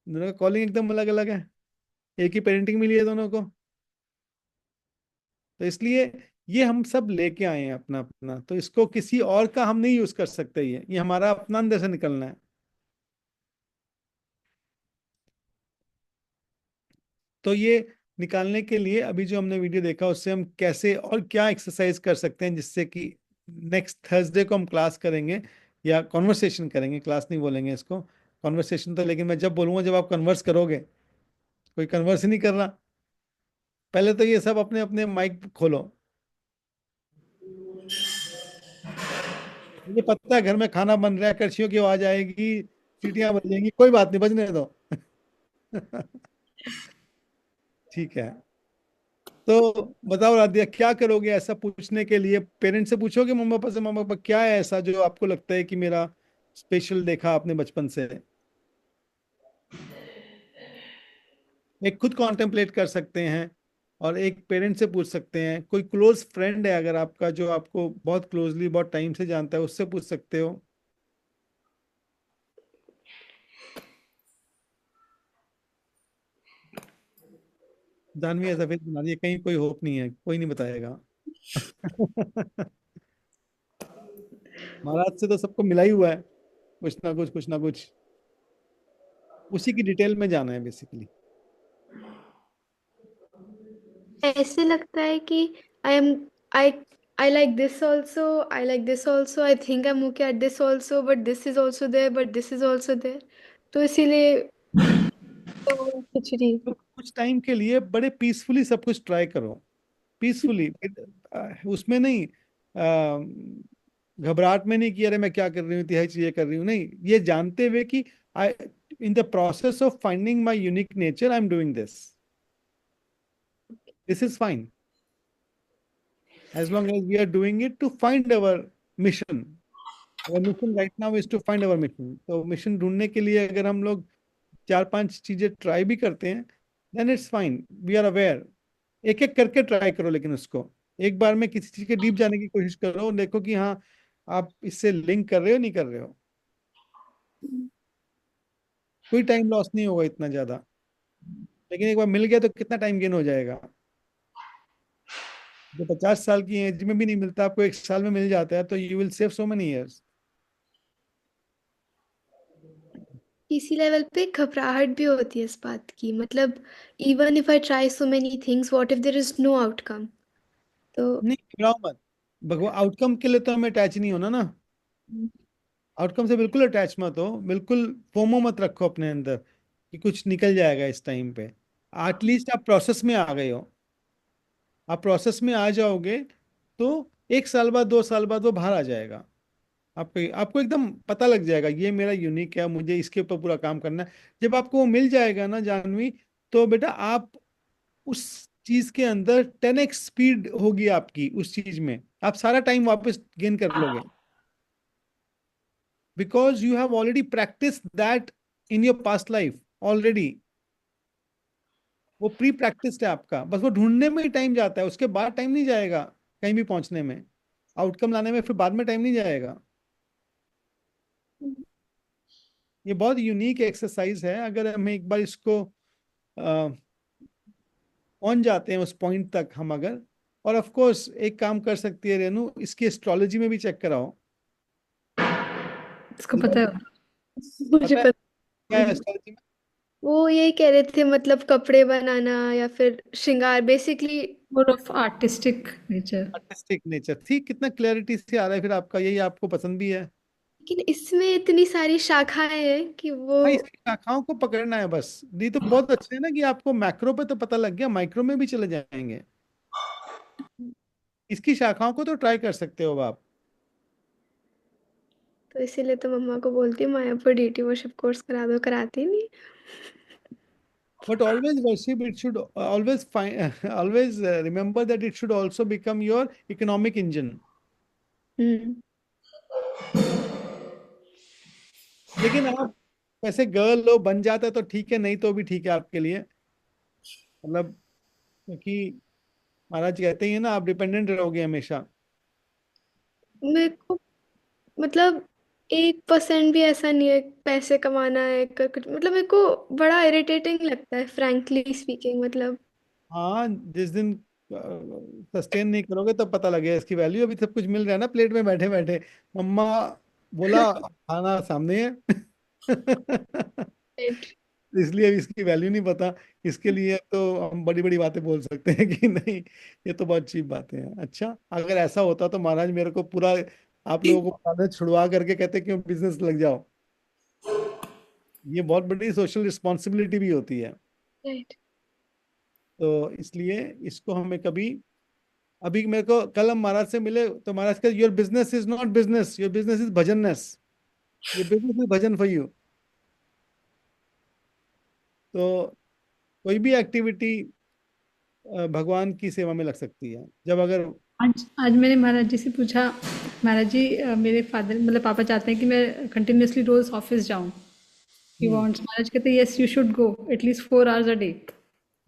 दोनों का कॉलिंग एकदम अलग अलग है, एक ही पेरेंटिंग मिली है दोनों को। तो इसलिए ये हम सब लेके आए हैं अपना अपना, तो इसको किसी और का हम नहीं यूज कर सकते। ये हमारा अपना अंदर से निकलना है। तो ये निकालने के लिए अभी जो हमने वीडियो देखा, उससे हम कैसे और क्या एक्सरसाइज कर सकते हैं, जिससे कि नेक्स्ट थर्सडे को हम क्लास करेंगे या कॉन्वर्सेशन करेंगे, क्लास नहीं बोलेंगे इसको, कॉन्वर्सेशन। तो लेकिन मैं जब बोलूंगा जब आप कन्वर्स करोगे, कोई कन्वर्स ही नहीं कर रहा। पहले तो ये सब अपने अपने माइक खोलो। मुझे पता है घर में खाना बन रहा है, कड़छियों की आवाज आएगी, सीटियां बजेंगी, कोई बात नहीं, बजने दो। ठीक है। तो बताओ राधिया, क्या करोगे ऐसा पूछने के लिए? पेरेंट्स से पूछोगे मम्मा पापा से, मम्मा पापा क्या है ऐसा जो आपको लगता है कि मेरा स्पेशल देखा आपने बचपन से? एक खुद कॉन्टेम्पलेट कर सकते हैं, और एक पेरेंट से पूछ सकते हैं। कोई क्लोज फ्रेंड है अगर आपका, जो आपको बहुत क्लोजली बहुत टाइम से जानता है, उससे पूछ सकते हो। जानवी ऐसा फिर बना दिया, कहीं कोई होप नहीं है, कोई नहीं बताएगा। महाराज से तो सबको मिला ही हुआ है, कुछ ना कुछ कुछ ना कुछ, उसी की डिटेल में जाना है बेसिकली। ऐसे लगता है कि I am I I like this also, I like this also, I think I am okay at this also, but this is also there, but this is also there. तो इसीलिए तो खिचड़ी। तो कुछ टाइम के लिए बड़े पीसफुली सब कुछ ट्राई करो, पीसफुली। उसमें नहीं, घबराहट में नहीं कि अरे मैं क्या कर रही हूँ, तिहाई चीजें कर रही हूँ, नहीं, ये जानते हुए कि I, in the process of finding my unique nature, I am doing this, this is fine, as long as we are doing it to find our mission. Our mission right now is to find our mission. तो मिशन ढूंढने के लिए अगर हम लोग 4-5 चीजें ट्राई भी करते हैं, then it's fine, we are aware. एक एक करके ट्राई करो, लेकिन उसको एक बार में किसी चीज के डीप जाने की कोशिश करो, देखो कि हाँ आप इससे लिंक कर रहे हो नहीं कर रहे हो, कोई टाइम लॉस नहीं होगा इतना ज्यादा। लेकिन एक बार मिल गया तो कितना टाइम गेन हो जाएगा। जो 50 साल की एज में भी नहीं मिलता, आपको 1 साल में मिल जाता है, तो you will save so many years. इसी लेवल पे घबराहट भी होती है इस बात की, मतलब even if I try so many things, what if there is no outcome. तो नहीं, घबराओ मत। भगवान आउटकम के लिए तो हमें अटैच नहीं होना ना। आउटकम से बिल्कुल अटैच मत हो, बिल्कुल फोमो मत रखो अपने अंदर कि कुछ निकल जाएगा इस टाइम पे। एटलीस्ट आप प्रोसेस में आ गए हो। आप प्रोसेस में आ जाओगे तो 1 साल बाद 2 साल बाद वो बाहर आ जाएगा। आपको आपको एकदम पता लग जाएगा ये मेरा यूनिक है, मुझे इसके ऊपर पूरा काम करना है। जब आपको वो मिल जाएगा ना जानवी, तो बेटा आप उस चीज के अंदर 10x स्पीड होगी आपकी उस चीज में, आप सारा टाइम वापस गेन कर लोगे। Because you have already practice that in your past life already. वो प्री प्रैक्टिस्ड है आपका, बस वो ढूंढने में ही टाइम जाता है, उसके बाद टाइम नहीं जाएगा कहीं भी पहुंचने में। आउटकम लाने में फिर बाद में टाइम नहीं जाएगा। ये बहुत यूनिक एक्सरसाइज है। अगर हम एक बार इसको पहुंच जाते हैं उस पॉइंट तक हम अगर, और ऑफ कोर्स एक काम कर सकती है रेनू, इसकी एस्ट्रोलॉजी में भी चेक कराओ। इसको पता है। मुझे पता है पता क्या है नहीं। एस्ट्रोलॉजी में? वो यही कह रहे थे, मतलब कपड़े बनाना या फिर श्रृंगार basically. More of artistic nature. Artistic nature थी, कितना क्लैरिटी से आ रहा है फिर आपका, यही आपको पसंद भी है। लेकिन इसमें इतनी सारी शाखाएं हैं कि वो। हाँ, इसकी शाखाओं को पकड़ना है बस। ये तो बहुत अच्छे है ना कि आपको मैक्रो पे तो पता लग गया, माइक्रो में भी चले जाएंगे। इसकी शाखाओं को तो ट्राई कर सकते हो आप। तो इसीलिए तो मम्मा को बोलती हूँ मायापुर डीटी वर्शिप कोर्स करा दो, कराती नहीं। But always worship, it should always find, always remember that it should also become your economic engine. हम्म। लेकिन आप वैसे गर्ल हो, बन जाता है तो ठीक है, नहीं तो भी ठीक है आपके लिए। मतलब क्योंकि महाराज कहते ही है ना, आप डिपेंडेंट रहोगे हमेशा। मेरे को मतलब 1% भी ऐसा नहीं है पैसे कमाना है कर कुछ, मतलब मेरे को बड़ा इरिटेटिंग लगता है फ्रैंकली स्पीकिंग, मतलब। हाँ, जिस दिन सस्टेन नहीं करोगे तब पता लगेगा इसकी वैल्यू। अभी सब कुछ मिल रहा है ना प्लेट में बैठे बैठे। मम्मा बोला खाना सामने है। Right. इसलिए अभी इसकी वैल्यू नहीं पता। इसके लिए तो हम बड़ी बड़ी बातें बोल सकते हैं कि नहीं, ये तो बहुत चीप बातें हैं। अच्छा, अगर ऐसा होता तो महाराज मेरे को पूरा आप लोगों को पढ़ाने छुड़वा करके कहते क्यों बिजनेस लग जाओ। ये बहुत बड़ी सोशल रिस्पॉन्सिबिलिटी भी होती है। Right. तो इसलिए इसको हमें कभी, अभी मेरे को कल हम महाराज से मिले तो महाराज का your business is not business, your business is भजननेस। ये business is bhajan for you. तो कोई भी एक्टिविटी भगवान की सेवा में लग सकती है जब अगर। आज आज मैंने महाराज जी से पूछा, महाराज जी मेरे फादर मतलब पापा चाहते हैं कि मैं कंटिन्यूअसली रोज ऑफिस जाऊं। ही हम्म। वांट्स, महाराज कहते हैं yes you should go at least 4 hours a day.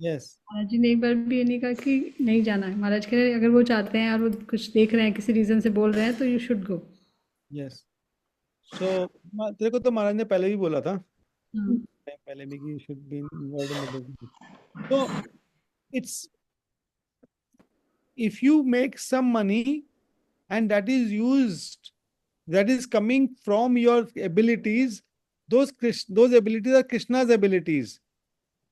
Yes. महाराज जी ने एक बार भी ये नहीं कहा कि नहीं जाना है। महाराज कह रहे हैं अगर वो चाहते हैं और वो कुछ देख रहे हैं किसी रीजन से बोल रहे हैं तो यू शुड गो। यस। सो तेरे को तो महाराज ने पहले भी बोला था, हाँ। पहले भी, कि should be involve in the business. तो it's, if you make some money and that is used, that is coming from your abilities, those abilities are Krishna's abilities,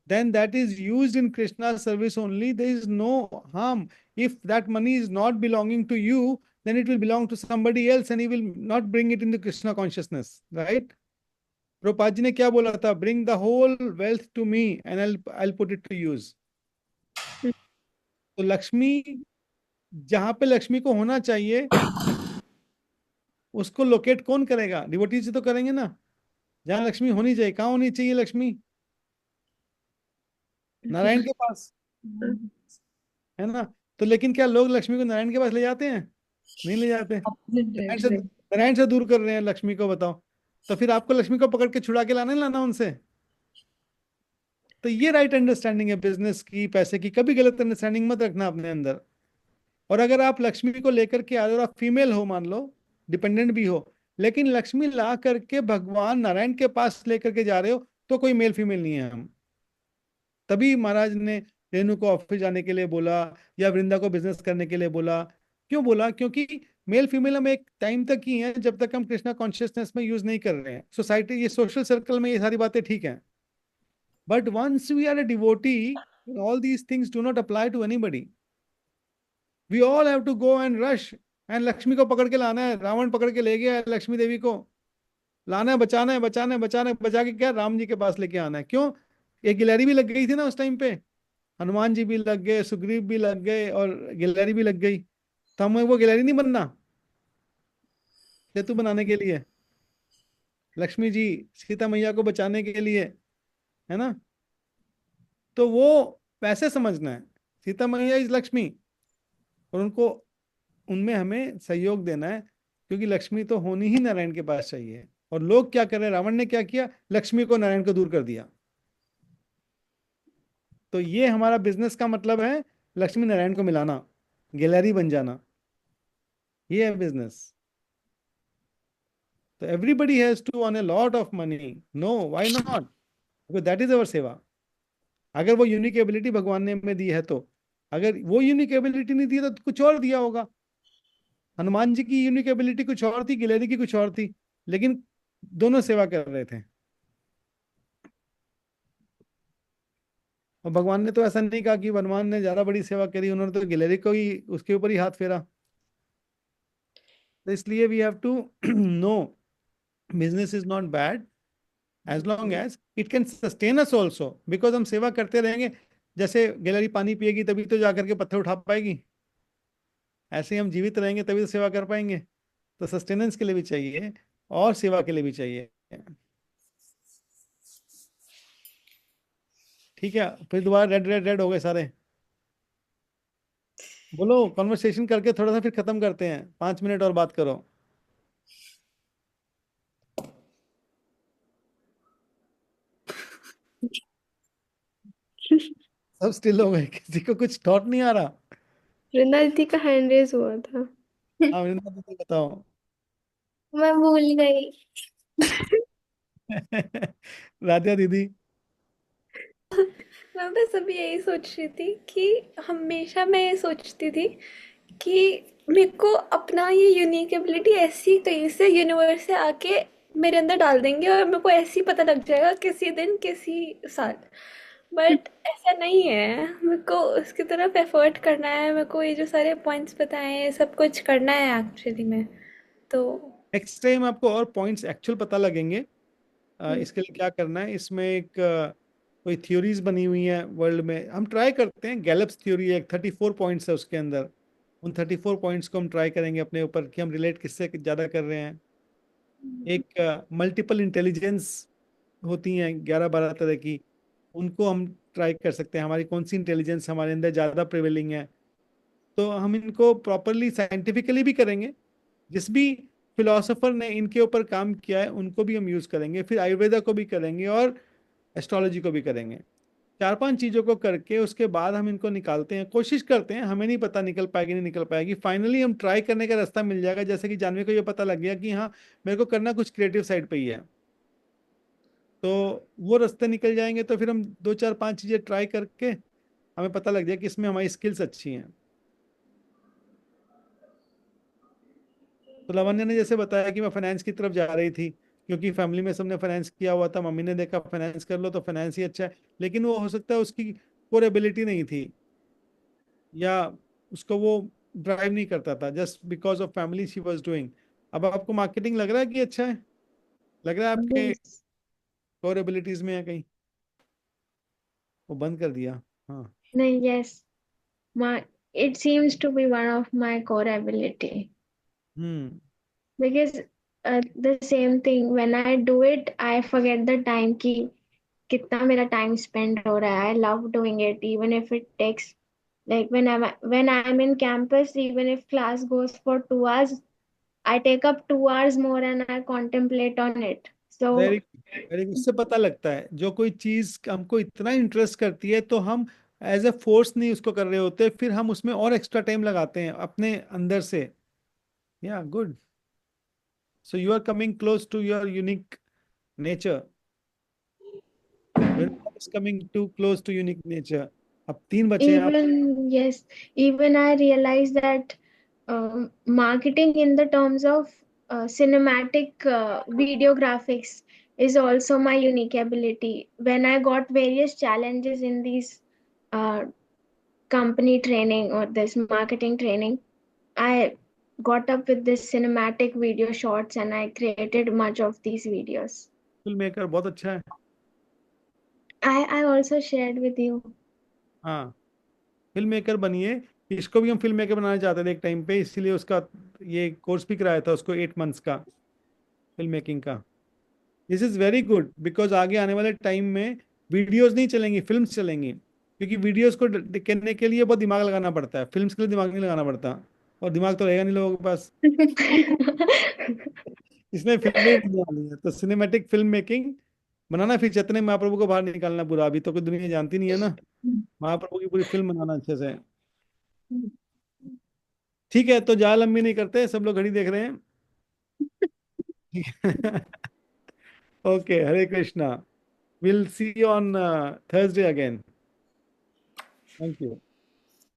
then that is used in Krishna's service only. There is no harm. If that money is not belonging to you, then it will belong to somebody else and he will not bring it into Krishna consciousness, right? Prabhupada ji ने क्या बोला था? Bring the whole wealth to me and I'll put it to use. तो लक्ष्मी, जहां पे लक्ष्मी को होना चाहिए उसको लोकेट कौन करेगा? डिवोटी से तो करेंगे ना। जहां लक्ष्मी होनी चाहिए, कहाँ होनी चाहिए लक्ष्मी? नारायण के पास, है ना? तो लेकिन क्या लोग लक्ष्मी को नारायण के पास ले जाते हैं? नहीं ले जाते। Opposite direction. नारायण से दूर कर रहे हैं लक्ष्मी को, बताओ। तो फिर आपको लक्ष्मी को पकड़ के छुड़ा के लाना ही लाना उनसे। तो ये राइट अंडरस्टैंडिंग है बिजनेस की, पैसे की। कभी गलत अंडरस्टैंडिंग मत रखना अपने अंदर। और अगर आप लक्ष्मी को लेकर के आ रहे हो और आप फीमेल हो मान लो, डिपेंडेंट भी हो, लेकिन लक्ष्मी ला करके भगवान नारायण के पास लेकर के जा रहे हो तो कोई मेल फीमेल नहीं है हम। तभी महाराज ने रेणु को ऑफिस जाने के लिए बोला, या वृंदा को बिजनेस करने के लिए बोला। क्यों बोला? क्योंकि मेल फीमेल हम एक टाइम तक ही हैं जब तक हम कृष्णा कॉन्शियसनेस में यूज नहीं कर रहे हैं। सोसाइटी, ये सोशल सर्कल में ये सारी बातें ठीक हैं, but once we are a devotee, all these things do not apply to anybody. We all have to go and rush, and Lakshmi को पकड़ के लाना है। रावण पकड़ के ले गया है लक्ष्मी देवी को, लाना है, बचाना है, बचाना है, बचाना है, बचा के क्या राम जी के पास लेके आना है। क्यों? एक गिलहरी भी लग गई थी ना उस टाइम पे, हनुमान जी भी लग गए, सुग्रीव भी लग गए, और गिलहरी भी लग गई। तो हमें वो गिलहरी नहीं बनना सेतु बनाने के लिए, लक्ष्मी जी सीता मैया को बचाने के लिए, है ना? तो वो वैसे समझना है, सीता मैया इज लक्ष्मी, और उनको, उनमें हमें सहयोग देना है, क्योंकि लक्ष्मी तो होनी ही नारायण के पास चाहिए। और लोग क्या कर रहे हैं? रावण ने क्या किया? लक्ष्मी को नारायण को दूर कर दिया। तो ये हमारा बिजनेस का मतलब है, लक्ष्मी नारायण को मिलाना, गैलरी बन जाना, ये है बिजनेस। तो everybody has to earn a lot of money. No, why not? Because that is our सेवा। अगर वो यूनिक एबिलिटी भगवान ने हमें दी है तो, अगर वो यूनिक एबिलिटी नहीं दी तो कुछ और दिया होगा। हनुमान जी की यूनिक एबिलिटी कुछ और थी, गिलहरी की कुछ और थी, लेकिन दोनों सेवा कर रहे थे। और भगवान ने तो ऐसा नहीं कहा कि हनुमान ने ज्यादा बड़ी सेवा करी, उन्होंने तो गिलहरी को ही, उसके ऊपर ही हाथ फेरा। तो इसलिए we have to know, business is not bad as long as it can sustain us also, because हम सेवा करते रहेंगे। जैसे गिलहरी पानी पिएगी तभी तो जाकर के पत्थर उठा पाएगी, ऐसे ही हम जीवित रहेंगे तभी तो सेवा कर पाएंगे। तो सस्टेनेंस के लिए भी चाहिए और सेवा के लिए भी चाहिए। ठीक है, फिर दोबारा रेड रेड रेड हो गए सारे। बोलो, कॉन्वर्सेशन करके थोड़ा सा फिर खत्म करते हैं, 5 मिनट और बात करो। सब स्टिल हो गए, किसी को कुछ थॉट नहीं आ रहा? वृंदा दीदी का हैंड रेज हुआ था। हाँ वृंदा दीदी बताओ। मैं भूल गई। राधिया दीदी। मैं बस अभी यही सोच रही थी कि हमेशा मैं ये सोचती थी कि मेरे को अपना ये यूनिक एबिलिटी ऐसी कहीं से यूनिवर्स से आके मेरे अंदर डाल देंगे और मेरे को ऐसे ही पता लग जाएगा किसी दिन किसी साल। बट ऐसा नहीं है, मेरे को उसकी तरफ एफर्ट करना है, मेरे को ये जो सारे पॉइंट्स बताए हैं सब कुछ करना है एक्चुअली में। तो नेक्स्ट टाइम आपको और पॉइंट्स एक्चुअल पता लगेंगे। इसके लिए क्या करना है, इसमें एक कोई थ्योरीज बनी हुई हैं वर्ल्ड में, हम ट्राई करते हैं। गैलप्स थ्योरी है, 34 पॉइंट्स है उसके अंदर। उन 34 पॉइंट्स को हम ट्राई करेंगे अपने ऊपर कि हम रिलेट किससे ज़्यादा कर रहे हैं। एक मल्टीपल इंटेलिजेंस होती हैं 11-12 तरह की, उनको हम ट्राई कर सकते हैं, हमारी कौन सी इंटेलिजेंस हमारे अंदर ज़्यादा प्रिवेलिंग है। तो हम इनको प्रॉपरली साइंटिफिकली भी करेंगे, जिस भी फिलोसोफर ने इनके ऊपर काम किया है उनको भी हम यूज़ करेंगे, फिर आयुर्वेदा को भी करेंगे और एस्ट्रोलॉजी को भी करेंगे। 4-5 चीज़ों को करके उसके बाद हम इनको निकालते हैं, कोशिश करते हैं। हमें नहीं पता निकल पाएगी नहीं निकल पाएगी, फाइनली हम ट्राई करने का रास्ता मिल जाएगा। जैसे कि जानवी को ये पता लग गया कि हाँ, मेरे को करना कुछ क्रिएटिव साइड पे ही है, तो वो रास्ते निकल जाएंगे। तो फिर हम 2-4-5 चीज़ें ट्राई करके हमें पता लग जाए कि इसमें हमारी स्किल्स अच्छी हैं। तो लावण्य ने जैसे बताया कि मैं फाइनेंस की तरफ जा रही थी, क्योंकि फैमिली में सबने फाइनेंस किया हुआ था, मम्मी ने देखा फाइनेंस कर लो तो फाइनेंस ही अच्छा है, लेकिन वो हो सकता है उसकी कोर एबिलिटी नहीं थी, या उसको वो ड्राइव नहीं करता था, just because of family she was doing. अब आपको मार्केटिंग लग रहा है कि अच्छा है? लग रहा है आपके Yes. कोर एबिलिटीज में है कहीं? वो बंद कर दिया। हाँ। No, yes. My it seems to be one of my core ability hmm. because the same thing when I do it, I forget the time कि कितना मेरा time spent हो रहा है. I love doing it even if it takes like when I'm in campus, even if class goes for 2 hours, I take up 2 hours more and I contemplate on it. So very very, उससे पता लगता है जो कोई चीज हमको इतना इंटरेस्ट करती है तो हम एज ए फोर्स नहीं उसको कर रहे होते, फिर हम उसमें और एक्स्ट्रा टाइम लगाते हैं अपने अंदर से। या good. So you are coming close to your unique nature. Vrinda is coming too close to unique nature. अब 3 बचे हैं आप. Yes, even I realized that marketing in the terms of cinematic video graphics is also my unique ability. When I got various challenges in these uh, company training or this marketing training, I got up with this cinematic video shots and I created much of these videos. Film maker बहुत अच्छा है. I also shared with you. हाँ, फिल्म मेकर बनिए. इसको भी हम फिल्म मेकर बनाना चाहते थे एक टाइम पे, इसीलिए उसका ये कोर्स भी कराया था उसको 8 मंथ्स का फिल्म मेकिंग का. This is very good because आगे आने वाले टाइम में वीडियोस नहीं चलेंगी, फिल्म्स चलेंगी. क्योंकि वीडियोस को करने के लिए बहुत दिमाग लगाना पड़ता है, फिल्म्स के लिए दिमाग नहीं लगाना पड़ता. और दिमाग तो रहेगा नहीं लोगों के पास. इसने फिल्में ही बनने वाली है, तो सिनेमैटिक फिल्म मेकिंग बनाना, फिर चैतन्य महाप्रभु को बाहर निकालना पूरा. अभी तो कोई दुनिया जानती नहीं है ना महाप्रभु की पूरी फिल्म बनाना अच्छे से. ठीक है, तो ज्यादा लंबी नहीं करते, सब लोग घड़ी देख रहे हैं. ठीक है. Okay, Hare Krishna. Will see you on Thursday again. Thank you.